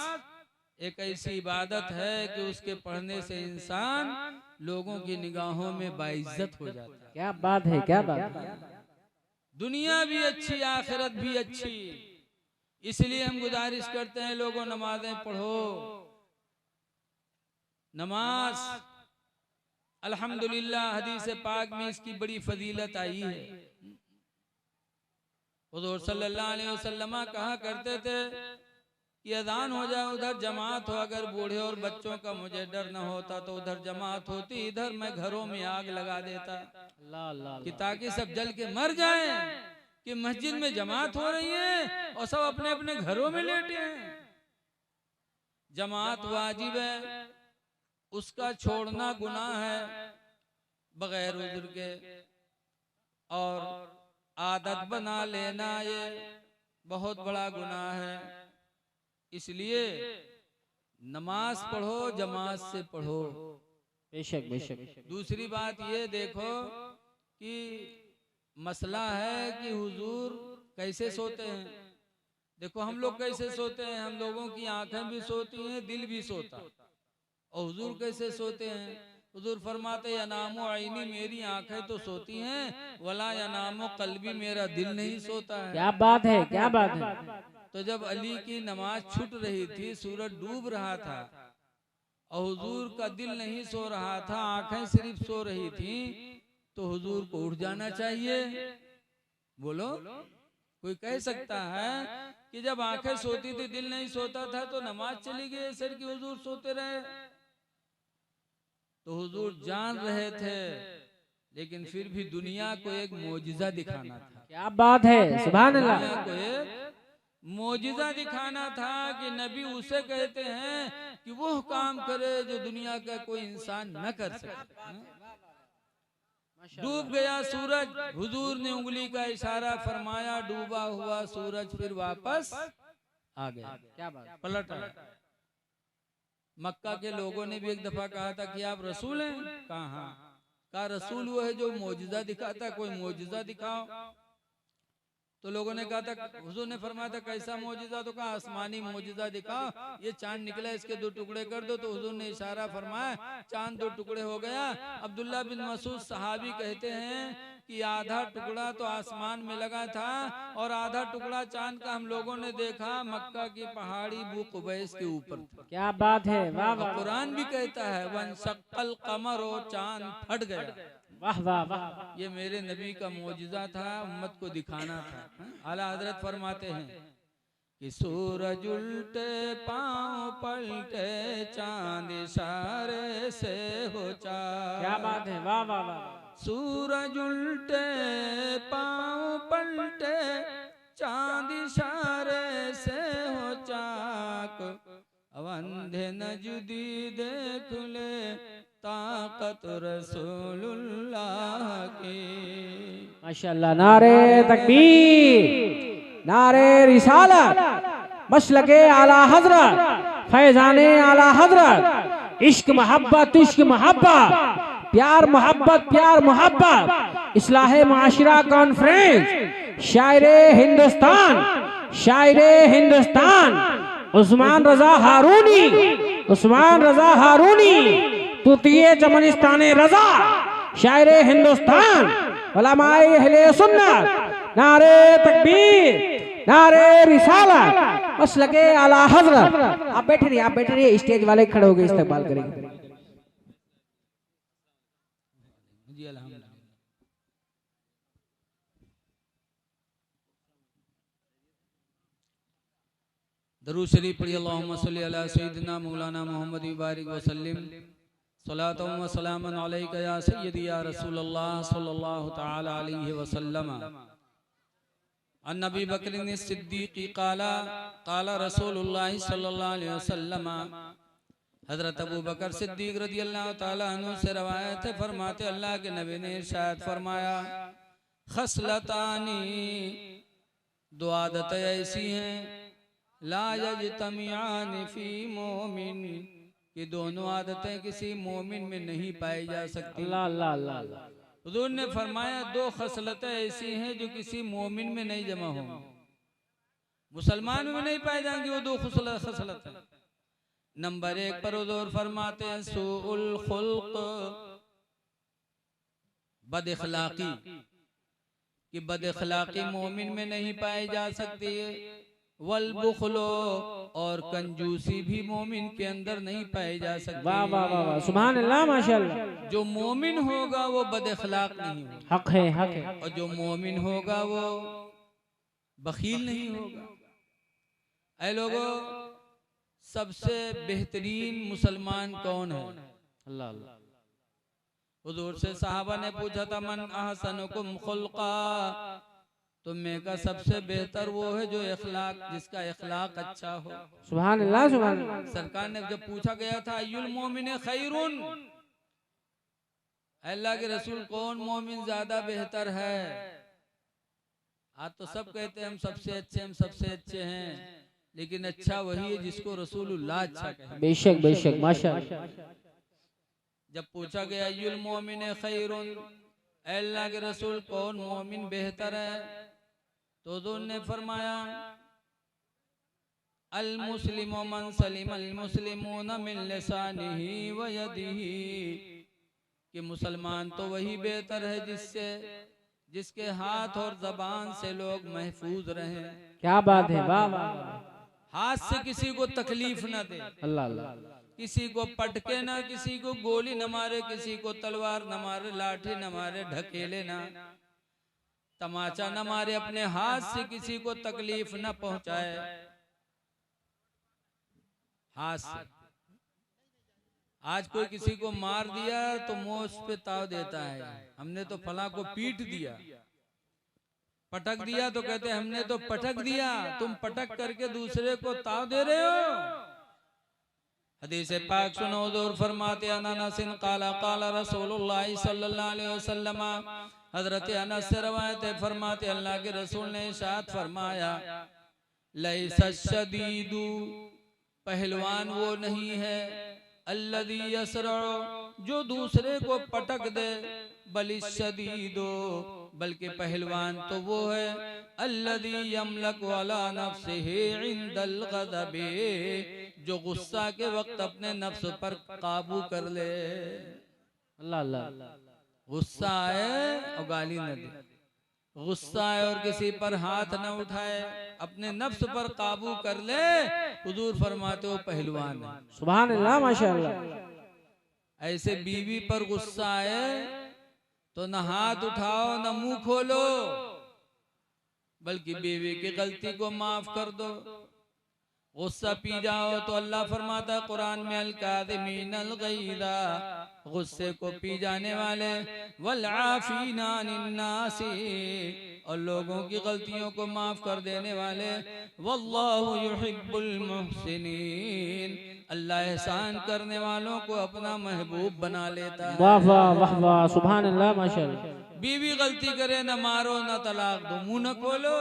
एक ऐसी इबादत है कि उसके पढ़ने से इंसान लोगों की निगाहों में बाइज्जत हो जाता है। क्या बात है, क्या बात है। दुनिया भी अच्छी, आखिरत भी अच्छी। इसलिए हम गुजारिश करते हैं लोगों, नमाजें पढ़ो। नमाज अल्हम्दुलिल्लाह हदीस पाक में इसकी बड़ी फजीलत आई है। हुज़ूर सल्लल्लाहु अलैहि वसल्लम कहा करते थे कि अजान हो जाए उधर जमात हो। अगर बूढ़े और बच्चों का मुझे डर न होता तो उधर जमात होती, इधर मैं घरों में आग लगा देता कि ताकि सब जल के मर जाएं। कि मस्जिद में जमात हो रही है और सब अपने अपने घरों में लेटे हैं। जमात वाजिब है, उसका छोड़ना गुनाह है बगैर उज़्र के, और आदत बना लेना ये बहुत बड़ा गुनाह है। इसलिए नमाज पढ़ो, जमात से पढ़ो। बेशक बेशक। दूसरी बात ये देखो कि मसला है कि हुजूर कैसे सोते हैं। देखो हम लोग कैसे सोते हैं, हम लोगों की आंखें भी सोती हैं, दिल भी सोता। और हुजूर कैसे सोते हैं? हुजूर फरमाते यनामो आईनी, मेरी आंखें तो सोती हैं, वला यनामो कल्बी, मेरा दिल नहीं सोता है। क्या बात है, क्या बात है। तो जब अली की नमाज छूट रही थी, सूरज डूब रहा था और हुजूर का दिल नहीं सो रहा था, आंखें सिर्फ सो रही थी, तो हुजूर को उठ जाना चाहिए। बोलो, कोई कह सकता है कि जब आंखें सोती थी दिल नहीं सोता था तो नमाज चली गई सर की, हुजूर सोते रहे? तो हुजूर जान रहे थे, लेकिन फिर भी दुनिया को एक मोजिजा दिखाना था। क्या बात है, सुभान अल्लाह। दुनिया को एक मोजिजा दिखाना था कि नबी उसे कहते हैं कि वो काम करे जो दुनिया का कोई इंसान न कर सके। डूब गया सूरज, हुजूर ने उंगली का इशारा फरमाया, डूबा हुआ सूरज फिर वापस आ गया। क्या बात, पलट आया। मक्का के लोगों ने भी एक दफा कहा था कि आप रसूल हैं? कहा रसूल वो है जो मोजिजा दिखाता, कोई मोजिजा दिखाओ। तो लोगों ने कहा था, हुजूर ने फरमाया था कैसा मौजिजा, तो कहा आसमानी मौजिजा दिखाओ, ये चांद निकला इसके 2 टुकड़े कर दो। तो हुजूर ने इशारा फरमाया, चांद 2 टुकड़े हो गया। अब्दुल्ला बिन मसूद सहाबी कहते हैं कि आधा टुकड़ा तो आसमान में लगा था और आधा टुकड़ा चांद का हम लोगों ने देखा मक्का की पहाड़ी बू कुबैस के ऊपर था। क्या बात है, वाह वाह। कुरान भी कहता है वंशक्कल कमर, और चांद फट गया। वाह वाह वाह। ये मेरे नबी का मौजिजा था, उम्मत को दिखाना था। आला हजरत फरमाते हैं कि सूरज उल्टे पांव पलटे, चांद इशारे से हो चाक। क्या बात है, वाह वाह वाह। सूरज उल्टे पांव पलटे, चांद इशारे से हो चाक। अब अंधे न जुदी देख ले, ताकत रसूलुल्लाह की। माशाअल्लाह। नारे तकबीर, नारे रिसालत, मसलके आला हजरत, फैजाने आला हजरत, इश्क मोहब्बत, इश्क मोहब्बत, प्यार मोहब्बत, प्यार मोहब्बत, इस्लाहे माशरा कॉन्फ्रेंस, शायरे हिंदुस्तान, शायरे हिंदुस्तान उस्मान रजा हारूनी, उस्मान रजा हारूनी, तुतिये चमनिस्ताने रजा, शायरे हिंदुस्तान, उलमाए अहले सुन्नत। नारे तकबीर, नारे रिसालत, मसलके आला हजरत। आप बैठे रहिए, आप बैठे रहिए, स्टेज वाले खड़े होकर इस्तेमाल करेंगे। जी अल्हम्दुलिल्लाह। दरूद शरीफ पढ़िए। अल्लाहुम्मा सल्ली अला सय्यिदिना मौलाना मुहम्मद बारिक वसल्लम, सलातु व सलामन अलैका या सय्यदी या रसूलल्लाह सल्लल्लाहु तआला अलैहि वसल्लम। अन नबी बकर सिद्दीक़ी क़ाला क़ाला रसूलुल्लाह सल्लल्लाहु अलैहि वसल्लम। हजरत अबू बकर सिद्दीक रदियल्लाहु ताला अन्हु से रवायत है, फरमाते अल्लाह के नबी ने इरशाद फरमाया, खसलतानी, 2 आदतें ऐसी हैं, ला यजतमियान फी मोमिन, कि दोनों आदतें किसी मोमिन में नहीं पाई जा सकती। अल्लाह अल्लाह अल्लाह। हुजूर ने फरमाया 2 खसलतें ऐसी हैं जो किसी मोमिन में नहीं जमा होंगी, मुसलमान में नहीं पाई जाएंगी वो 2 खसलतें। नंबर 1 पर हुजूर फरमाते हैं सुउल खुल्क, बद इखलाकी, कि बद इखलाकी मोमिन में नहीं पाई जा सकती है। वल बुखलो, और कंजूसी भी मोमिन के अंदर नहीं पाई जा सकती। वाह वाह वाह, सुभान अल्लाह, माशाअल्लाह। जो मोमिन होगा वो बद इखलाक नहीं होगा, हक है, हक है। और जो मोमिन होगा वो बखील नहीं होगा। ऐ लोगों, सबसे बेहतरीन मुसलमान कौन है? अल्लाह अल्लाह। हुजूर से सहाबा ने पूछा था, मन अहसनुकुम खुल्का, तो मैं का सबसे बेहतर वो है जो इखलाक, जिसका इखलाक अच्छा हो। सुभान अल्लाह, सुभान अल्लाह। सरकार ने जब पूछा गया था अय्युल मोमिन खैरुन, अल्लाह के रसूल कौन मोमिन ज्यादा बेहतर है? आज तो सब कहते हैं हम सबसे अच्छे, हम सबसे अच्छे हैं, लेकिन अच्छा वही है जिसको रसूलुल्लाह अच्छा कहे। बेशक बेशक, माशाअल्लाह। जब पूछा गया अय्युल मोमिन खैरुन, अल्लाह के रसूल कौन मोमिन बेहतर है? तो हुजूर ने फरमाया अल मुस्लिमु मन सलिमल मुस्लिमून मिन लिसानिही व यदिही, कि मुसलमान तो वही बेहतर है जिसके हाथ और जबान से लोग महफूज रहें। क्या बात है, वाह वाह। हाथ से किसी को तकलीफ न दे, अल्लाह अल्लाह। किसी को पटके ना, किसी को गोली न मारे, किसी को तलवार न मारे, लाठी न मारे, ढकेले ना, तमाचा न मारे, अपने हाथ से किसी को तकलीफ न पहुंचाए। हाथ से आज कोई किसी को मार दिया तो मुंह पे ताव देता है, हमने तो फला को पीट दिया। पटक दिया तो कहते हैं हमने तो पटक दिया। तुम पटक करके दूसरे को ताव दे रहे हो। हदीस पाक सुनो, हुजूर फरमाते अनसिन काला काला रसूलुल्लाह सल्लल्लाहु अलैहि वसल्लम, हजरत अनस से रवायत है, फरमाते अल्लाह के रसूल ने इरशाद फरमाया, लैसा शदीदु, पहलवान वो नहीं है, अल्लज़ी यसरउ, जो दूसरे को पटक दे, बलि शदीदो, बल्कि पहलवान तो वो है अल्लज़ी यमलकु अला नफ्सिही इंदल ग़ज़बी, जो गुस्सा के वक्त अपने नफ्स पर काबू कर ले। अल्लाह अल्लाह। गुस्सा आए और गाली न दे, गुस्सा आए और किसी पर हाथ न उठाए, अपने नफ्स पर काबू कर ले। हुजूर फरमाते हो पहलवान है। सुभान अल्लाह, माशाअल्लाह। ऐसे बीवी पर गुस्सा आए तो न हाथ उठाओ न मुंह खोलो, बल्कि बीवी की गलती को माफ कर दो। गुस्सा पी जाओ तो अल्लाह फरमाता है कुरान में, अल काज़िमीनल गैज़ा, गुस्से को पी जाने वाले, वल आफीना अनिन नासी, और लोगों की गलतियों को माफ कर देने वाले, वल्लाहु युहिब्बुल मुहसिनीन, अल्लाह एहसान करने वालों को अपना महबूब बना लेता है। वाह वाह वाह वाह, सुभान अल्लाह, माशाअल्लाह। बीवी गलती करे न मारो न तलाक दो, मुंह न खोलो,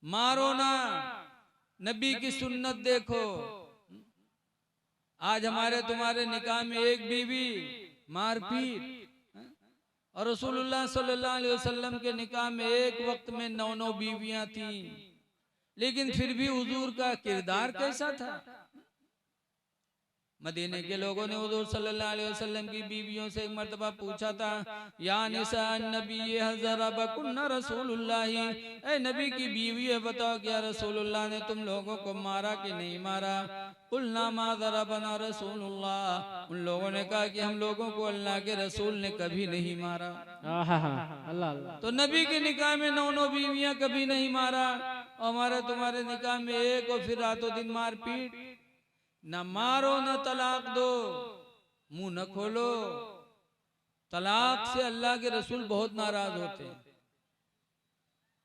मारो ना, नबी की सुन्नत देखो। आज हमारे तुम्हारे निकाह में एक बीवी मारपीट, और रसूलुल्लाह सल्लल्लाहु अलैहि वसल्लम के निकाह में एक वक्त में 9 बीवियां थीं, लेकिन फिर भी हुजूर का किरदार कैसा था। मदीने के लोगों ने हुजूर सल्लल्लाहु अलैहि वसल्लम की बीवियों से एक मर्तबा पूछा था, या निसा नबी हज़रबकुन्ना रसूलुल्लाह, ऐ नबी की बीवी है, बताओ क्या रसूलुल्लाह ने तुम लोगों को मारा कि नहीं मारा। कुलना मा ज़रबना रसूलुल्लाह, उन लोगों ने कहा कि हम लोगों को अल्लाह के रसूल ने कभी नहीं मारा। अल्लाह अल्लाह। तो नबी के निकाह में 9 बीवियां कभी नहीं मारा, और हमारे तुम्हारे निकाह में एक, और फिर रातों दिन मारपीट। न मारो न तलाक दो, मुंह न खोलो। तलाक से अल्लाह के रसूल बहुत नाराज होते हैं।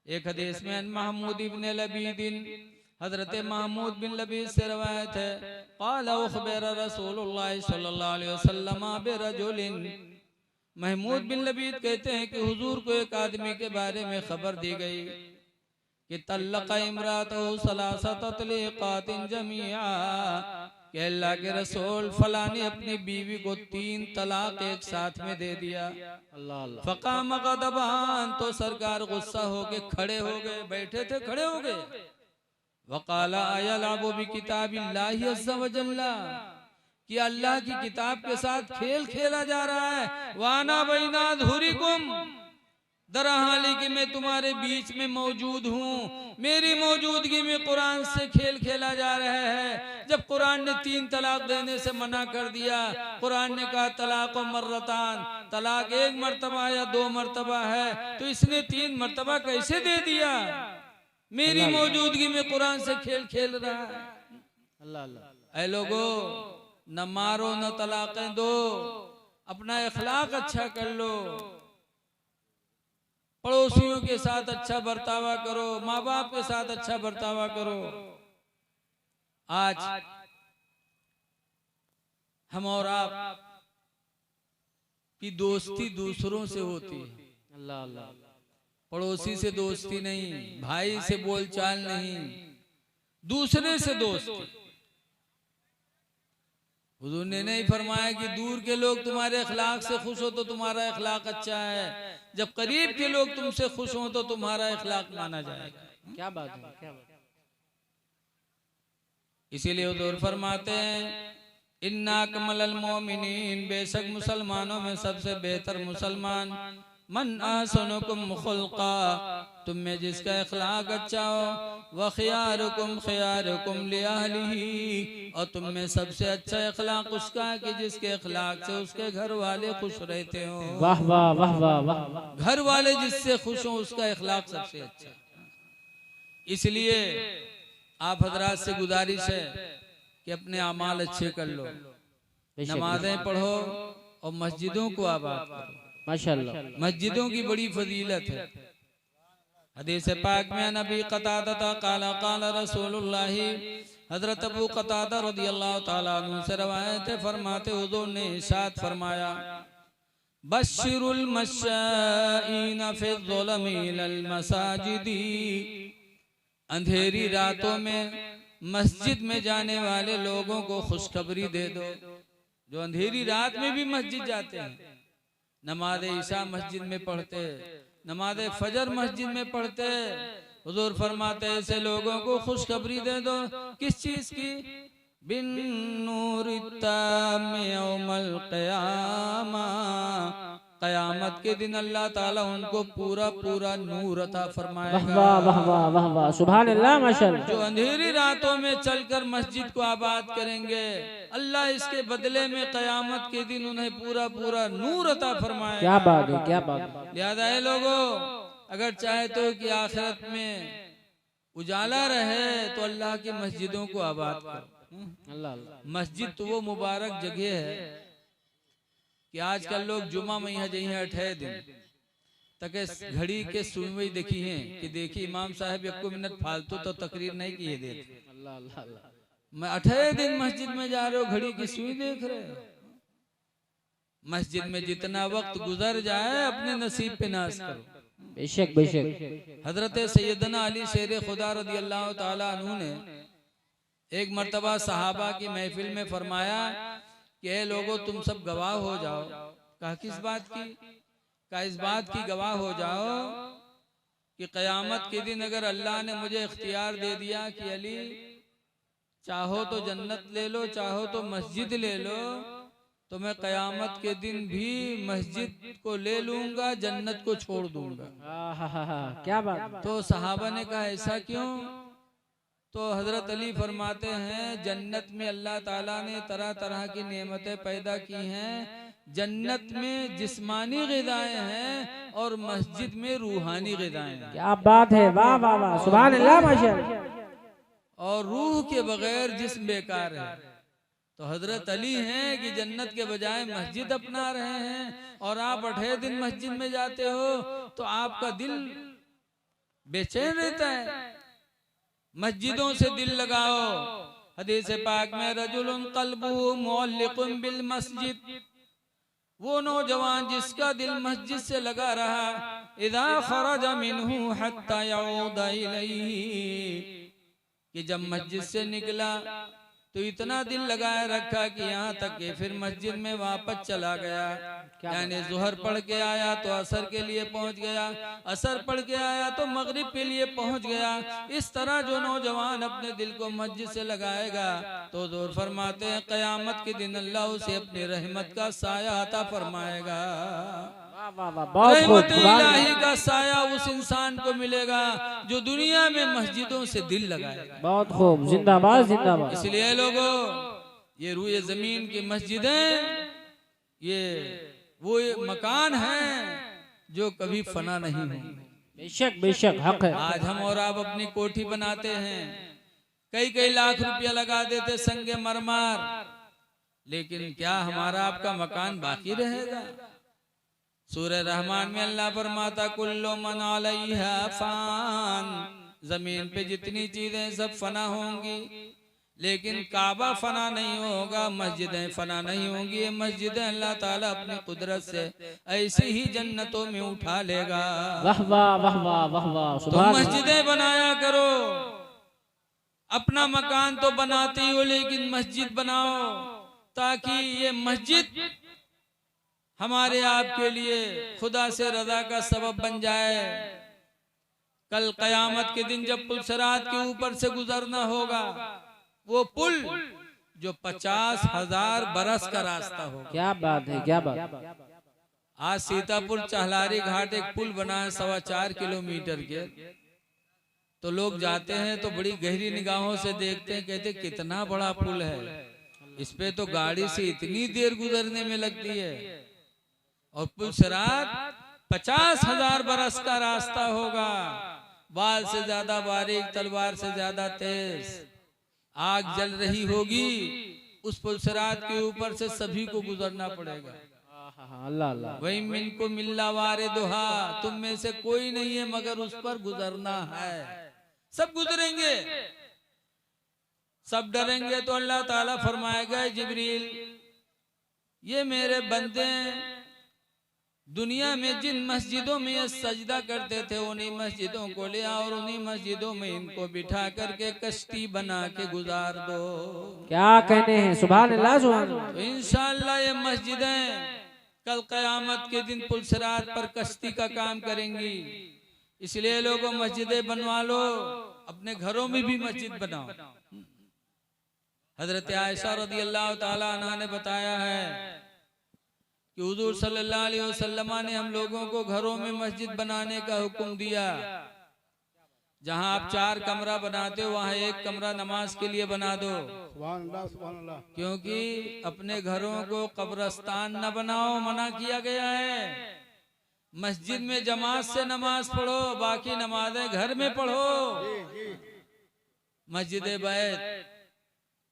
एक हदीस में महमूद इब्न लबीदिन, हजरत महमूद बिन लबीद से रवायत है, क़ाल उख़बिर रसूलुल्लाह सल्लल्लाहु अलैहि वसल्लम बिरजुलिन, महमूद बिन लबीद कहते हैं कि हुजूर को एक आदमी के बारे में खबर दी गई कि तल्लक़ इम्रातहु सलासत तलीक़ातिन जमीआ, कि अल्लाह के रसूल फला ने अपनी बीवी को 3 तलाक एक साथ में दे दिया। अल्लाह अल्लाह। फ़क़ाम ग़ज़बान, तो सरकार गुस्सा होके खड़े हो गए, बैठे थे खड़े हो गए। वक़ाला अयलअबु बिकिताबिल्लाहि अज़्ज़ा व जल्ला, कि अल्लाह की किताब के साथ खेल खेला जा रहा है। वाना बैना अज़हुरिकुम, दरहाली कि मैं तुम्हारे बीच में मौजूद हूँ, मेरी मौजूदगी में कुरान से खेल खेला जा रहा है। जब कुरान ने 3 तलाक देने से मना कर दिया, कुरान ने कहा तलाक मर्रतान, तलाक 1 मर्तबा या 2 मर्तबा है, तो इसने 3 मर्तबा कैसे दे दिया। मेरी मौजूदगी में कुरान से खेल खेल रहा है। अल्लाह अल्लाह। ऐ लोगो, न मारो न तलाक़ें दो, अपना इखलाक अच्छा कर लो, पड़ोसियों के साथ अच्छा बर्तावा करो, माँ बाप के साथ अच्छा बर्तावा करो। आज हम और आप की दोस्ती दूसरों से होती है। अल्लाह अल्लाह। पड़ोसी से दोस्ती नहीं, भाई से बोलचाल नहीं, दूसरे से दोस्ती। हुजूर ने नहीं फरमाया कि दूर के लोग तुम्हारे अखलाक से खुश हो तो तुम्हारा अखलाक अच्छा है, जब करीब के लोग तुमसे खुश हो तो तुम्हारा अखलाक माना जाएगा। क्या बात है, क्या बात। इसीलिए हुजूर फरमाते हैं, इन्ना अकमलल मोमिनीन, बेशक मुसलमानों में सबसे बेहतर मुसलमान, मन अहसनुकुम खुल्क़ा, तुम में जिसका अखलाक अच्छा हो, व खियारुकुम खियारुकुम लिअहलिही, और तुम में सबसे अच्छा अखलाक उसका है कि जिसके अखलाक से उसके घर वाले खुश रहते हो। वाह वाह वाह वाह वाह। घर वाले जिससे खुश हो उसका अखलाक सबसे अच्छा। इसलिए आप हजरात से गुजारिश है कि अपने अमाल अच्छे कर लो, नमाजें पढ़ो और मस्जिदों को आबाद करो। माशाअल्लाह, मस्जिदों की बड़ी फजीलत है। हदीस पाक में नबी क़तादा क़ाला क़ाला रसूलुल्लाह, हजरत अबू क़तादा रज़ियल्लाहु ताला अन्हु से रवायत है, फरमाते हुजूर ने इरशाद फरमाया, बश्शिरुल मश्शाईन फ़िज़्ज़ुलमी इलल मसाजिदी, अंधेरी रातों में मस्जिद में जाने वाले लोगों को खुशखबरी दे दो। जो अंधेरी रात में भी मस्जिद जाते हैं, नमाज ईशा मस्जिद में पढ़ते, नमाज फजर मस्जिद में पढ़ते। हुजूर फरमाते ऐसे लोगों को खुशखबरी दे दो, किस चीज की? बिन नूर यौमल क़यामा, क़यामत के दिन अल्लाह ताला उनको पूरा पूरा नूर अता फरमाएगा। वाह वाह वाह वाह वाह, सुभान अल्लाह, माशाअल्लाह। जो अंधेरी रातों में चलकर मस्जिद को आबाद करेंगे, अल्लाह इसके बदले में क़यामत के दिन उन्हें पूरा पूरा नूर अता फरमाएगा। क्या बात है, क्या बात है। लिहाजा है लोगों, अगर चाहे तो कि आखिरत में उजाला रहे तो अल्लाह की मस्जिदों को आबाद करो। अल्लाह अल्लाह। मस्जिद तो वो मुबारक जगह है कि आजकल लोग जुमा में यहाँ जही 8 दिन तक घड़ी के सुई देखी है कि देखी इमाम साहब 1 मिनट फालतू तो तकरीर नहीं किए देते। अल्लाह अल्लाह अल्लाह। मैं 8 दिन मस्जिद में जा रहे हो, घड़ी की सुई देख रहे हो। मस्जिद में जितना वक्त गुजर जाए अपने नसीब पे नाज करो। बेशक बेशक। हजरत सैयदना अली शेर खुदा रदी अल्लाह ताला अन्हु ने एक मर्तबा सहाबा की महफिल में फरमाया कि ए लोगों तुम सब गवाह हो जाओ। कहा किस बात की? कहा इस बात की गवाह हो जाओ कि क़यामत के दिन अगर अल्लाह ने मुझे इख्तियार दे दिया कि अली चाहो तो जन्नत ले लो, चाहो तो मस्जिद ले लो, तो मैं क़यामत के दिन भी मस्जिद को ले लूंगा, जन्नत को छोड़ दूंगा। क्या बात। तो सहाबा ने कहा ऐसा क्यों? तो हजरत अली फरमाते हैं जन्नत में अल्लाह ताला ने तरह तरह की नेमतें पैदा की हैं। जन्नत में जिस्मानी ग़िज़ाएं हैं और मस्जिद में रूहानी ग़िज़ाएं हैं। क्या बात है, वाह वाह वाह, सुभान अल्लाह, माशाअल्लाह। और रूह के बगैर जिस्म बेकार है। तो हजरत अली हैं कि जन्नत के बजाय मस्जिद अपना रहे हैं, और आप 8 दिन मस्जिद में जाते हो तो आपका दिल बेचैन रहता है। मस्जिदों से दिल लगाओ। हदीस पाक में रजुलुन क़ल्बुहु मुअल्लिक़ुन बिल मस्जिद, वो नौजवान जिसका दिल मस्जिद से लगा रहा, इज़ा ख़रज मिन्हु हत्ता यऊद इलैहि, कि जब मस्जिद से निकला तो इतना दिल लगाए रखा कि यहाँ तक कि फिर मस्जिद में वापस चला गया। यानी ज़ुहर पढ़ के आया तो असर के लिए पहुँच गया, असर पढ़ के आया तो मगरिब के लिए पहुँच गया। इस तरह जो नौजवान अपने दिल को मस्जिद से लगाएगा तो ज़ोर फरमाते हैं क़यामत के दिन अल्लाह उसे अपनी रहमत का साया अता फरमाएगा। रहमत इलाही का साया उस इंसान को मिलेगा जो दुनिया में मस्जिदों से दिल लगाएगा। बहुत खूब, जिंदाबाद जिंदाबाद। इसलिए लोगों, ये रूए जमीन की मस्जिदें ये वो मकान हैं जो कभी फना नहीं होंगे। बेशक बेशक, हक है। आज हम और आप अपनी कोठी बनाते हैं, कई कई लाख रुपया लगा देते संगे मरमर, लेकिन क्या हमारा आपका मकान बाकी रहेगा? सूरह रहमान में अल्लाह फरमाता कुल्लु मन अलैहा फान, जमीन पे जितनी चीजें सब फना होंगी, लेकिन काबा फना नहीं होगा, मस्जिदें फना नहीं होंगी। ये मस्जिदें अल्लाह ताला अपनी कुदरत से ऐसे ही जन्नतों में उठा लेगा। वाह वाह वाह वाह वाह वाह, तो मस्जिदें बनाया करो। अपना मकान तो बनाते हो, लेकिन मस्जिद बनाओ ताकि ये मस्जिद हमारे आपके लिए खुदा से रजा का सबब बन जाए। कल क़यामत के दिन जब पुल सिरात के ऊपर से गुजरना होगा, वो पुल जो 50,000 बरस का रास्ता होगा। क्या बात है, क्या बात। आज सीतापुर चहलारी घाट एक पुल बना है 4.25 किलोमीटर के, तो लोग जाते हैं तो बड़ी गहरी निगाहों से देखते हैं, कहते कितना बड़ा पुल है, इस पे तो गाड़ी से इतनी देर गुजरने में लगती है। और पुल सिरात 50,000 बरस का रास्ता होगा। बाल से ज्यादा बारीक, तलवार से ज्यादा तेज आग जल रही होगी, उस पुल सिरात के ऊपर से सभी को गुजरना पड़ेगा। अल्लाह अल्लाह। वही मिनको मिल्ला वारे दुहा, तुम में से कोई नहीं है मगर उस पर गुजरना है। सब गुजरेंगे, सब डरेंगे तो अल्लाह ताला फरमाएगा जिब्रील, ये मेरे बंदे दुनिया में जिन मस्जिदों में ये सजदा करते थे उन्हीं मस्जिदों को ले आओ और उन्हीं मस्जिदों में इनको बिठा करके कश्ती बना के गुजार दो। क्या कहने हैं, सुभान अल्लाह सुभान अल्लाह। तो इंशाअल्लाह ये मस्जिदें कल क़यामत के दिन पुलसिरात पर कश्ती का काम करेंगी। इसलिए लोगों मस्जिदें बनवा लो, अपने घरों में भी मस्जिद बनाओ। हजरत आयशा रज़ी अल्लाह ताला अन्हा ने बताया है कि हुजूर सल्लल्लाहु अलैहि वसल्लम ने हम लोगों को घरों में मस्जिद बनाने का हुक्म दिया। जहां आप 4 कमरा बनाते हो वहां 1 कमरा नमाज के लिए बना दो। सुभान अल्लाह, सुभान अल्लाह। क्योंकि अपने घरों को कब्रस्तान न बनाओ, मना किया गया है। मस्जिद में जमात से नमाज पढ़ो, बाकी नमाजें घर में पढ़ो। मस्जिद बैत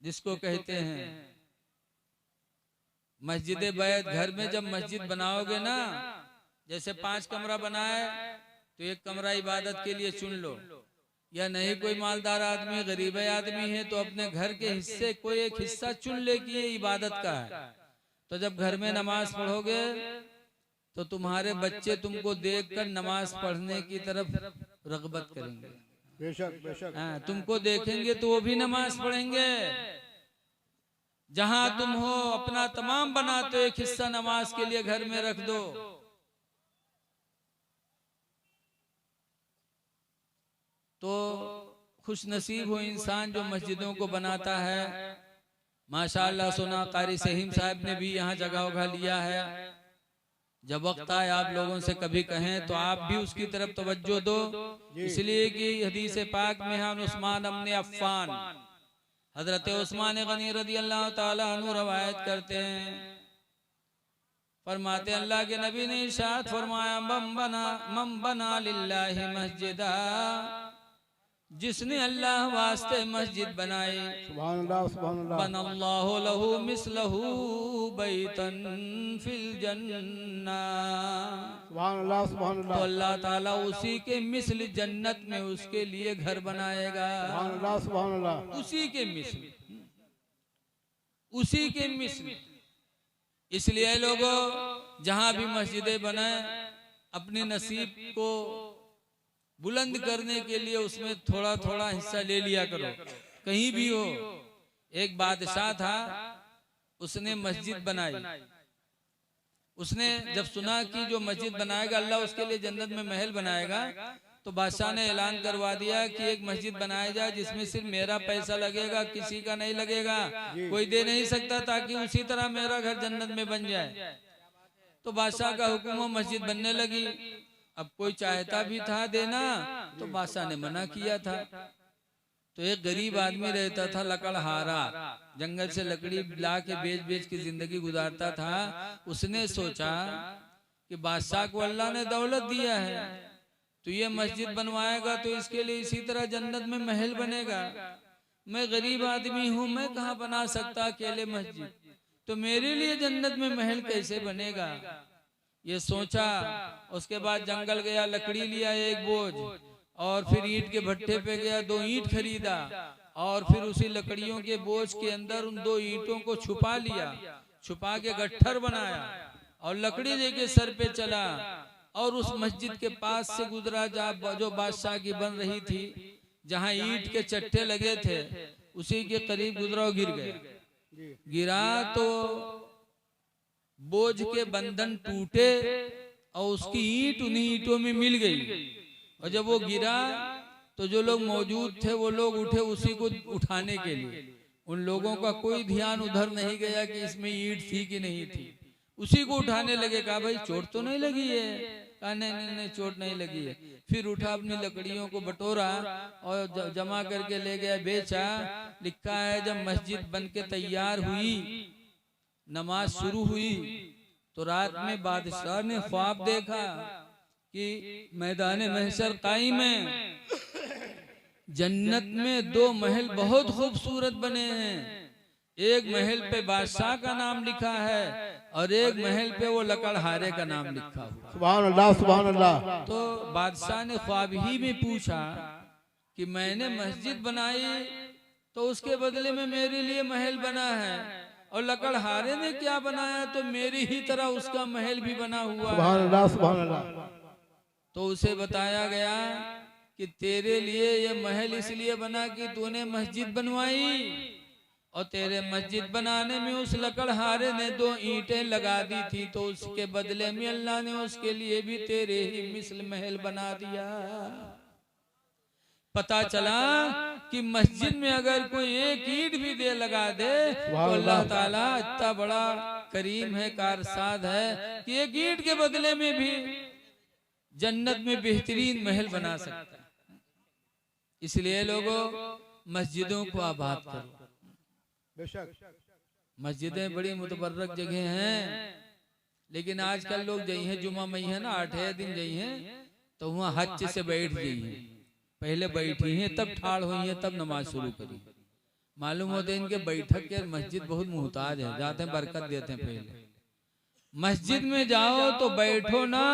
जिसको कहते हैं, मस्जिद बैत घर में जब मस्जिद बनाओगे ना, जैसे 5 कमरा बनाए तो 1 कमरा इबादत के लिए चुन लो, या नहीं कोई मालदार आदमी गरीब आदमी है तो अपने घर के हिस्से कोई एक हिस्सा चुन ले कि ये इबादत का है। तो जब घर में नमाज पढ़ोगे तो तुम्हारे बच्चे तुमको देखकर नमाज पढ़ने की तरफ रगबत करेंगे। बेशक बेशक। हाँ, तुमको देखेंगे तो वो भी नमाज पढ़ेंगे। जहां तुम हो अपना तमाम बनाते एक हिस्सा नमाज के लिए घर में रख दो। तो खुश नसीब हो इंसान जो मस्जिदों को बनाता है। माशाअल्लाह सुना कारी सहीम साहब ने भी यहाँ जगह उगा लिया है। जब वक्त आए आप लोगों से कभी कहें तो आप भी उसकी तरफ तवज्जो दो, इसलिए कि हदीस पाक में हम उस्मान अब्ने अफ़्फ़ान हजरत उस्मान गनी रज़ी अल्लाह ताला अन्हु रवायत करते हैं, फरमाते अल्लाह के नबी ने इरशाद फरमाया मम बना लिल्लाहि मस्जिदा, जिसने अल्लाह वास्ते मस्जिद बनाई, सुभान अल्लाह, सुभान अल्लाह। बनल्लाहु लहू मिस्लहू बैतन फिल जन्नह, सुभान अल्लाह, सुभान तो अल्लाह। अल्लाह ताला उसी के मिस्ल जन्नत में उसके लिए घर बनाएगा। सुभान अल्लाह, सुभान अल्लाह। उसी के मिस्ल, उसी के मिस्ल। इसलिए लोगों जहां भी मस्जिदें बनाए अपने नसीब को बुलंद करने के लिए उसमें थोड़ा थोड़ा हिस्सा ले लिया करो, कहीं भी हो। एक बादशाह था, उसने मस्जिद बनाई। उसने जब सुना कि जो मस्जिद बनाएगा अल्लाह उसके लिए जन्नत में महल बनाएगा, तो बादशाह ने ऐलान करवा दिया कि एक मस्जिद बनाया जाए जिसमें सिर्फ मेरा पैसा लगेगा, किसी का नहीं लगेगा, कोई दे नहीं सकता, ताकि उसी तरह मेरा घर जन्नत में बन जाए। तो बादशाह का हुक्म, मस्जिद बनने लगी। अब कोई चाहता भी था देना तो बादशाह ने मना किया था। तो एक गरीब आदमी रहता था लकड़हारा, जंगल से लकड़ी ला के बेच बेच की जिंदगी गुजारता था। उसने सोचा कि बादशाह को अल्लाह ने दौलत दिया है, तो ये मस्जिद बनवाएगा तो इसके लिए इसी तरह जन्नत में महल बनेगा। मैं गरीब आदमी हूँ, मैं कहाँ बना सकता अकेले मस्जिद, तो मेरे लिए जन्नत में महल कैसे बनेगा, ये सोचा। उसके बाद जंगल गया, लकड़ी लिया 1 बोझ, और फिर ईंट के भट्टे पे गया, 2 ईंट खरीदा, और फिर उसी लकड़ियों के बोझ के अंदर उन 2 ईंटों को छुपा लिया, छुपा के गट्ठर बनाया और लकड़ी लेके सर पे चला और उस मस्जिद के पास से गुजरा जो बादशाह की बन रही थी, जहाँ ईंट के चट्टे लगे थे उसी के करीब गुजरा और गिर गया। गिरा तो बोझ के बंधन टूटे और उसकी ईंट उन्हीं ईंटों में मिल गई। और जब वो गिरा तो जो लोग मौजूद थे वो लोग उठे उसी को उठाने के लिए। उन लोगों का कोई ध्यान उधर नहीं गया कि इसमें ईंट थी कि नहीं थी, उसी को उठाने लगे। कहा भाई चोट तो नहीं लगी है? कहा नहीं चोट नहीं लगी है। फिर उठा, अपनी लकड़ियों को बटोरा और जमा करके ले गया, बेचा। लिखा है जब मस्जिद बन के तैयार हुई, नमाज शुरू हुई, तो रात में बादशाह ने ख्वाब देखा कि मैदान महशर कायम है, जन्नत में 2 महल बहुत खूबसूरत बने हैं। एक महल पे बादशाह का नाम लिखा है और एक महल पे वो लकड़हारे का नाम लिखा हुआ। सुभान अल्लाह, सुभान अल्लाह। तो बादशाह ने ख्वाब ही में पूछा कि मैंने मस्जिद बनाई तो उसके बदले में मेरे लिए महल बना है, और लकड़हारे ने क्या बनाया, तो मेरी ही तरह उसका महल भी बना हुआ सुभान है। अल्लाह सुभान अल्लाह। तो उसे बताया गया कि तेरे लिए ये महल इसलिए बना कि तूने मस्जिद बनवाई, और तेरे मस्जिद बनाने में उस लकड़हारे ने 2 ईंटें लगा दी थी, तो उसके बदले में अल्लाह ने उसके लिए भी तेरे ही मिसल महल बना दिया। पता चला कि मस्जिद में अगर कोई एक ईंट भी दे लगा दे तो अल्लाह ताला इतना बड़ा करीम है, कारसाद है कि एक ईंट के बदले में भी जन्नत में बेहतरीन महल बना सकता है। इसलिए लोगों, मस्जिदों को आबाद करो। बेशक मस्जिदें बड़ी मुतबर्रक जगह हैं, लेकिन आजकल लोग जई हैं जुमा मई है ना, 8 दिन जई हैं, तो वहाँ हज से बैठ गई हैं। पहले बैठी हैं, तब ठाड़ हुई हैं, तब नमाज शुरू करी। मालूम होते हैं इनके बैठक के मस्जिद बहुत मुहताज है, जाते हैं बरकत देते हैं। पहले मस्जिद में जाओ तो बैठो ना,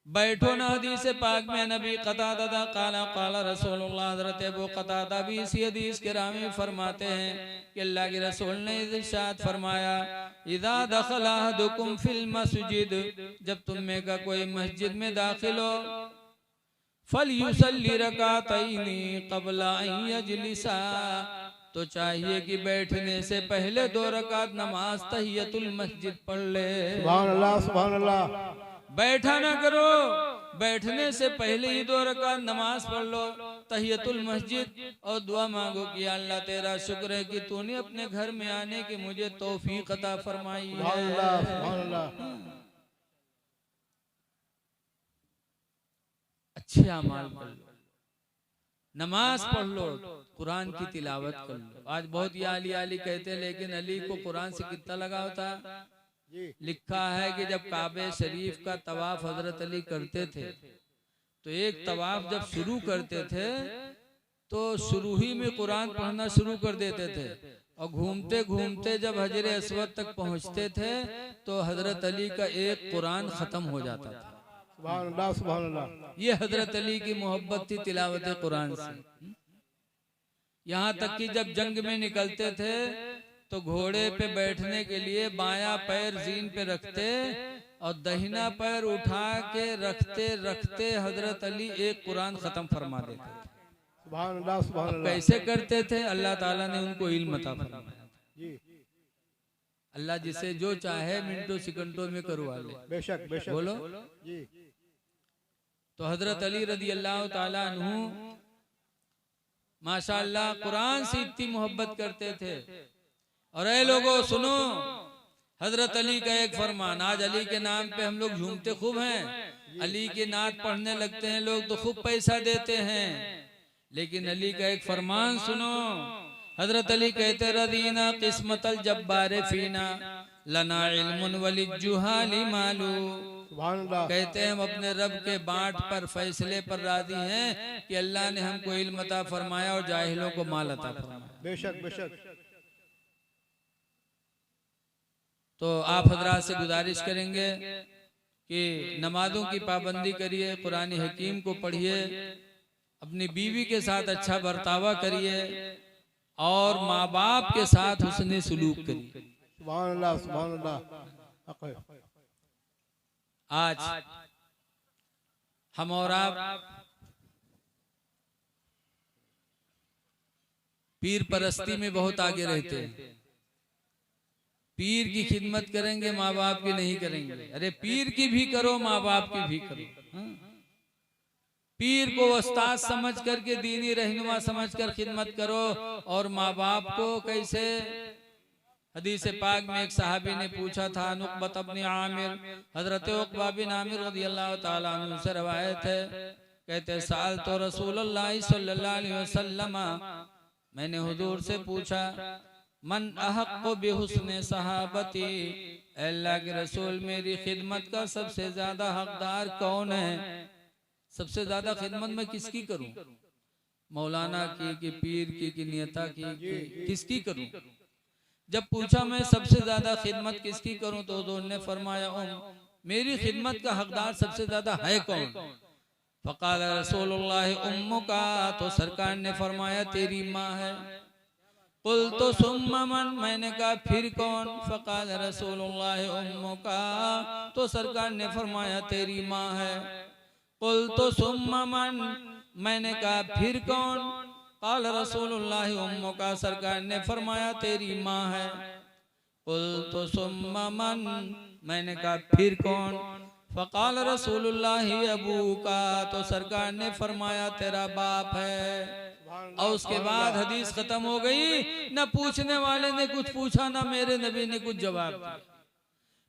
बैठो ना। हदीस पाक में नबी कतादा काला काला रसूलुल्लाह, हज़रत अबू कतादा भी इसी हदीस के रावी फरमाते हैं कि अल्लाह के रसूल ने इरशाद फरमाया, इदा दखल अहदुकुम फिल मस्जिद, जब तुम में का कोई मस्जिद में दाखिल हो, फलयुसल्ली रकातैनी क़ब्ला अन यजलिसा, तो चाहिए कि बैठने से पहले 2 रकात नमाज तहियतुल मस्जिद पढ़ ले। सुभान अल्लाह सुभान अल्लाह। बैठा ना करो, बैठने से पहले ही 2 रकात नमाज पढ़ लो तहियतुल मस्जिद, और दुआ मांगो कि अल्लाह तेरा शुक्र है कि तूने अपने घर में आने की मुझे तौफीक अता फरमाई है। सुभान अल्लाह सुभान अल्लाह। अच्छे अमाल कर लो, नमाज पढ़ लो, कुरान की तिलावत कर लो। आज बहुत ये अली अली कहते हैं, लेकिन अली को कुरान से कितना लगाव था। लिखा है कि जब काबे शरीफ का तवाफ हजरत अली करते थे, तो एक तवाफ जब शुरू करते थे तो शुरू ही में कुरान पढ़ना शुरू कर देते थे, और घूमते घूमते जब हजर अस्वद तक पहुंचते थे तो हजरत अली का एक कुरान खत्म हो जाता था। सुभान अल्लाह सुभान अल्लाह। ये हजरत अली की मोहब्बत थी तिलावत कुरान से। यहाँ तक कि जब जंग में निकलते थे तो घोड़े पे बैठने के लिए बायां पैर जीन पे रखते और दाहिना पैर उठा के रखते रखते हजरत अली एक कुरान खत्म फरमा देते थे। सुभान अल्लाह सुभान अल्लाह। कैसे करते थे, अल्लाह ताला ने उनको इल्म अता फरमाया। अल्लाह जिसे जो चाहे मिनटों सेकंडों में करवा ले। बेशक बेशक। बोलो जी। तो हजरत अली रदी अल्लाह ताला अन्हु माशाअल्लाह कुरान से इतनी मोहब्बत करते थे। और ऐ लोगों सुनो, हजरत अली का एक फरमान, आज अली के नाम पे हम लोग झूमते खूब हैं, अली की नात पढ़ने लगते हैं लोग तो खूब पैसा देते हैं, लेकिन अली का एक फरमान सुनो। हजरत अली कहते, रदीना किस्मतल जब्बारे फीना लना इल्मुन वलिजुहाली मालू। कहते हैं हम अपने रब के बांट पर फैसले पर राजी हैं कि अल्लाह ने हमको इल्म अता फरमाया और जाहिलों को माल अता फरमाया। बेशक बेशक। तो आप हजरात से गुजारिश करेंगे कि नमाजों की पाबंदी करिए, कुरान हकीम को पढ़िए, अपनी बीवी के साथ अच्छा बर्तावा करिए और माँ बाप के साथ हुस्ने सुलूक करिए। सुभान अल्लाह सुभान अल्लाह। आज हम और आप पीर परस्ती में बहुत आगे रहते हैं। पीर की खिदमत करेंगे, माँ बाप की नहीं करेंगे। अरे पीर की भी करो, माँ बाप की भी करो। पीर को उस्ताद समझ करके, दीनी रहनुमा समझ कर खिदमत करो, और माँ बाप को कैसे। हदीस पाक में एक सहाबी ने पूछा था, नुक़बत इब्न आमिर, हजरत उक़बा बिन आमिर रज़ियल्लाहु ताला अन्हु से रवायत है, कहते साल तो रसूलुल्लाह सल्लल्लाहु अलैहि वसल्लम, मैंने हुजूर से पूछा, मन अहक़्क़ु बिहुस्ने सहाबती, अल्लाह के रसूल मेरी खिदमत का सबसे ज्यादा हकदार कौन है। सबसे ज्यादा खिदमत मैं किसकी करूं, मौलाना की कि पीर की कि नेता की किसकी करूं। जब पूछा मैं सबसे ज्यादा खिदमत किसकी करूं तो उन्होंने फरमाया, मेरी खिदमत का हकदार सबसे ज्यादा है कौन। फ़क़ाल रसूलुल्लाह उम्मुका, तो सरकार ने फरमाया तेरी माँ है। कुल तो सुम्मा मन, मैंने कहा फिर कौन? फ़क़ाल रसूलुल्लाह उम्मुका, तो सरकार ने फरमाया तेरी माँ है। कुल तो सुम्मा मन, मैंने कहा फिर कौन? क़ाल रसूलुल्लाह उम्मुका, सरकार ने फरमाया तेरी माँ है। कुल तो सुम्मा मन, मैंने कहा फिर कौन? फ़क़ाल रसूलुल्लाह अबूका, तो सरकार ने फरमाया तेरा बाप है। और उसके बाद हदीस खत्म हो गई। न पूछने वाले ने कुछ पूछा, ना मेरे नबी ने कुछ जवाब दिया।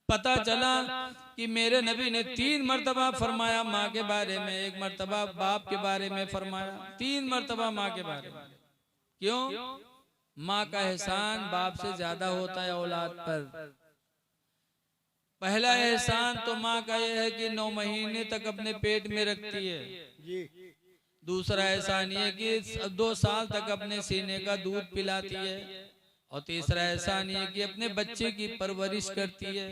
पता चला कि मेरे नबी ने 3 मर्तबा फरमाया माँ के बारे में, 1 मर्तबा बाप के बारे में फरमाया, 3 मर्तबा माँ के बारे में। क्यों? माँ का एहसान बाप से ज्यादा होता है औलाद पर। पहला एहसान तो माँ का यह है कि 9 महीने तक अपने पेट में रखती है। दूसरा एहसान ये कि 2 साल तक अपने सीने का दूध पिलाती है। और तीसरा एहसान ये कि अपने बच्चे की परवरिश करती है।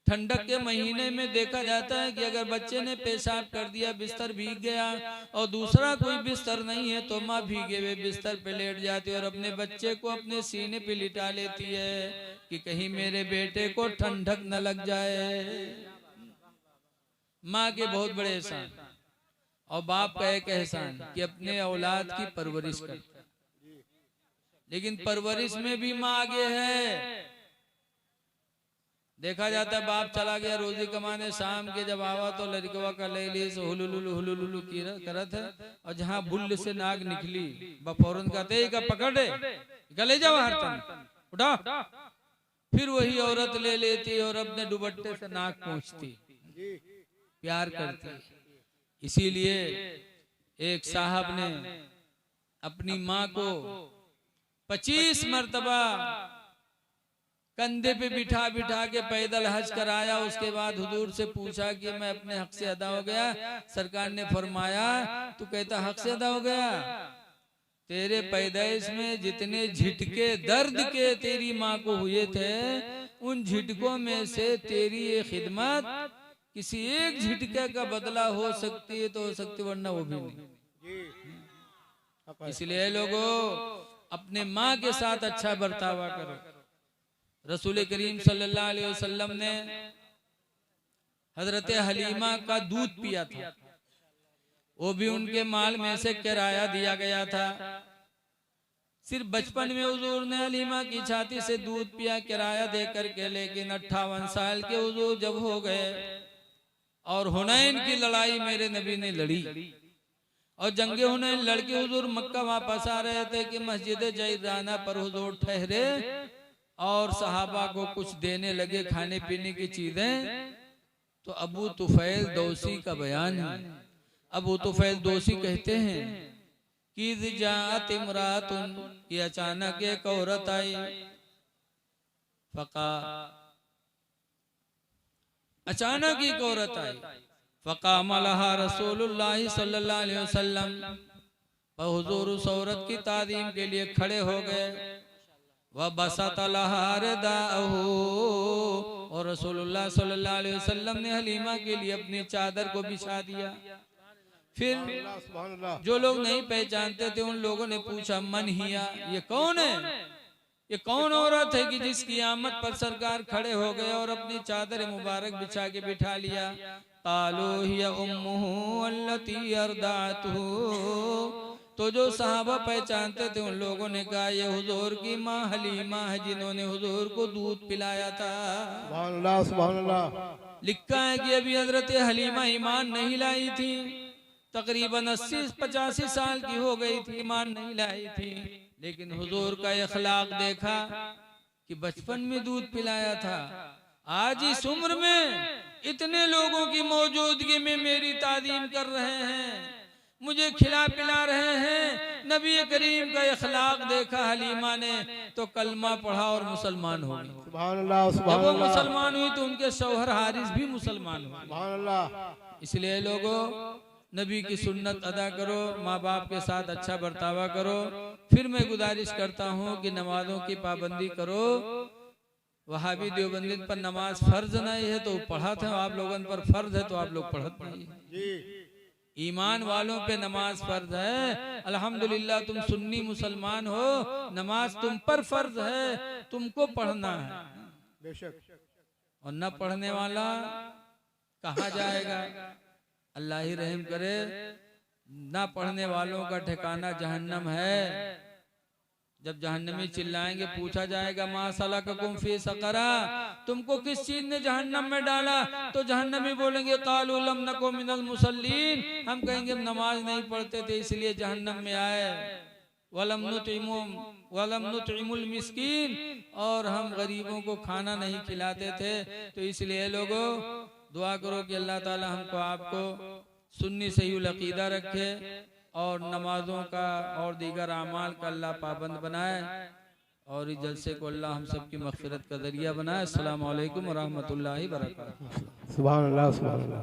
ठंडक के महीने में देखा जाता है कि अगर बच्चे ने पेशाब कर दिया, बिस्तर भीग गया और दूसरा कोई बिस्तर नहीं है, तो माँ भीगे हुए बिस्तर पे लेट जाती है और अपने बच्चे को अपने सीने पे लिटा लेती है कि कहीं मेरे बेटे को ठंडक न लग जाए। माँ के बहुत बड़े एहसान। और बाप का एक एहसान कि अपने औलाद की परवरिश करता है। लेकिन परवरिश में भी माँ आगे है। देखा जाता है बाप चला गया रोजी कमाने, शाम के जब आवा तो लड़कवा का ले से हुलुलुलु करत है। और जहाँ बुल्ल से नाग निकली बफौरन कहते का पकड़े ले जाओ हर तन उठा। फिर वही औरत ले लेती और अपने दुपट्टे से नाक पोंछती, प्यार करती। इसीलिए एक साहब ने अपनी माँ को 25 मर्तबा कंधे पे बिठा बिठा के पैदल हज कराया। उसके बाद हुजूर से पूछा कि मैं अपने हक से अदा हो गया? सरकार ने फरमाया तू कहता हक से अदा हो गया? तेरे पैदाइश में जितने झिटके दर्द के तेरी माँ को हुए थे, उन झिटकों में से तेरी ये खिदमत किसी एक झिटके का बदला हो सकती है तो हो सकती, वरना वो भी नहीं। इसलिए लोगों अपने माँ के साथ अच्छा बर्तावा करो। रसूल करीम सल्लल्लाहु अलैहि वसल्लम ने हजरत हलीमा का दूध पिया था। वो भी उनके माल में से किराया दिया गया था। सिर्फ बचपन में हुजूर ने हलीमा की छाती से दूध पिया किराया दे करके। लेकिन 58 साल के हुजूर जब हो गए और हुनैन की लड़ाई मेरे नबी ने लड़ी और जंगे हुनैन लड़के हुजूर मक्का वापस आ रहे थे कि मस्जिद जैराना पर हुजूर ठहरे और सहाबा को कुछ देने लगे खाने पीने की चीजें। तो अबू तुफैल दौसी का बयान है। अबू तुफैल दौसी कहते हैं कि जात इमरातुन, कि अचानक एक औरत आई। फका, अचानक एक औरत आई। फ़क़ाम लहा रसूलुल्लाह सल्लल्लाहु अलैहि वसल्लम, हुजूर उस औरत की तादीम के लिए खड़े हो गए। वह बसत लहा रिदाअहू, और रसूलुल्लाह सल्लल्लाहु अलैहि वसल्लम ने हलीमा के लिए अपनी चादर को बिछा दिया। फिर जो लोग नहीं पहचानते थे उन लोगों ने पूछा मन हिया, ये कौन है? ये कौन औरत है कि जिसकी आमद पर सरकार खड़े हो गए और अपनी चादर मुबारक बिछा के बिठा लिया? कालो हिया उम्मुहु अल्लती अर्दातहु, तो जो सहाबा पहचानते थे उन लोगों ने कहा ये हुजूर की माँ हलीमा है जिन्होंने हुजूर को दूध पिलाया था। सुभान अल्लाह, सुभान अल्लाह। लिखा है कि अभी हजरत हलीमा ईमान नहीं लाई थी, तकरीबन 80-85 साल की हो गई थी, ईमान नहीं लाई थी। लेकिन हुजूर का अखलाक देखा कि बचपन में दूध पिलाया था। आज इस उम्र में इतने लोगों की मौजूदगी में मेरी तादीम कर रहे हैं, मुझे खिला पिला रहे हैं। नबी करीम का अखलाक देखा हलीमा ने तो कलमा पढ़ा और मुसलमान हो गई। सुभान अल्लाह, सुभान जब वो अल्लाह। मुसलमान हुई तो उनके शौहर हारिस भी मुसलमान हुए। सुभान अल्लाह। इसलिए लोगों नबी की सुन्नत अदा करो, माँ बाप के साथ अच्छा बर्तावा करो। फिर मैं गुजारिश करता हूँ कि नमाजों की पाबंदी करो। वहाबी देवबंदी पर नमाज फर्ज नहीं है तो पढ़ा था, आप लोगों पर फर्ज है तो आप लोग पढ़त नहीं। ईमान वालों पे नमाज फर्ज है। अल्हम्दुलिल्लाह तुम सुन्नी मुसलमान हो, नमाज तुम पर फर्ज है, तुमको पढ़ना है। बेशक। और न पढ़ने वाला कहाँ जाएगा? अल्लाह ही रहम करे। न पढ़ने वालों का ठिकाना जहन्नम है। जब जहन्नमी चिल्लाएंगे, पूछा जाएगा मा सलककुम फी सकरा, तुमको किस चीज ने जहन्नम में डाला? तो जहन्नमी बोलेंगे कालू लम नकु मिनल मुसल्लीन, हम कहेंगे नमाज नहीं पढ़ते थे इसलिए जहन्नम में आए। वलम नुतइमुल मिस्कीन, और हम गरीबों को खाना नहीं खिलाते थे। तो इसलिए लोगों दुआ करो कि अल्लाह ताला हमको आपको सुन्नी सही अकीदा रखे और नमाजों का और दीगर अमाल का अल्लाह पाबंद बनाए और इस जलसे को अल्लाह हम सब की मग़फ़िरत का ज़रिया बनाए। अस्सलामु अलैकुम व रहमतुल्लाहि व बरकातहू। सुभान अल्लाह, सुभान अल्लाह।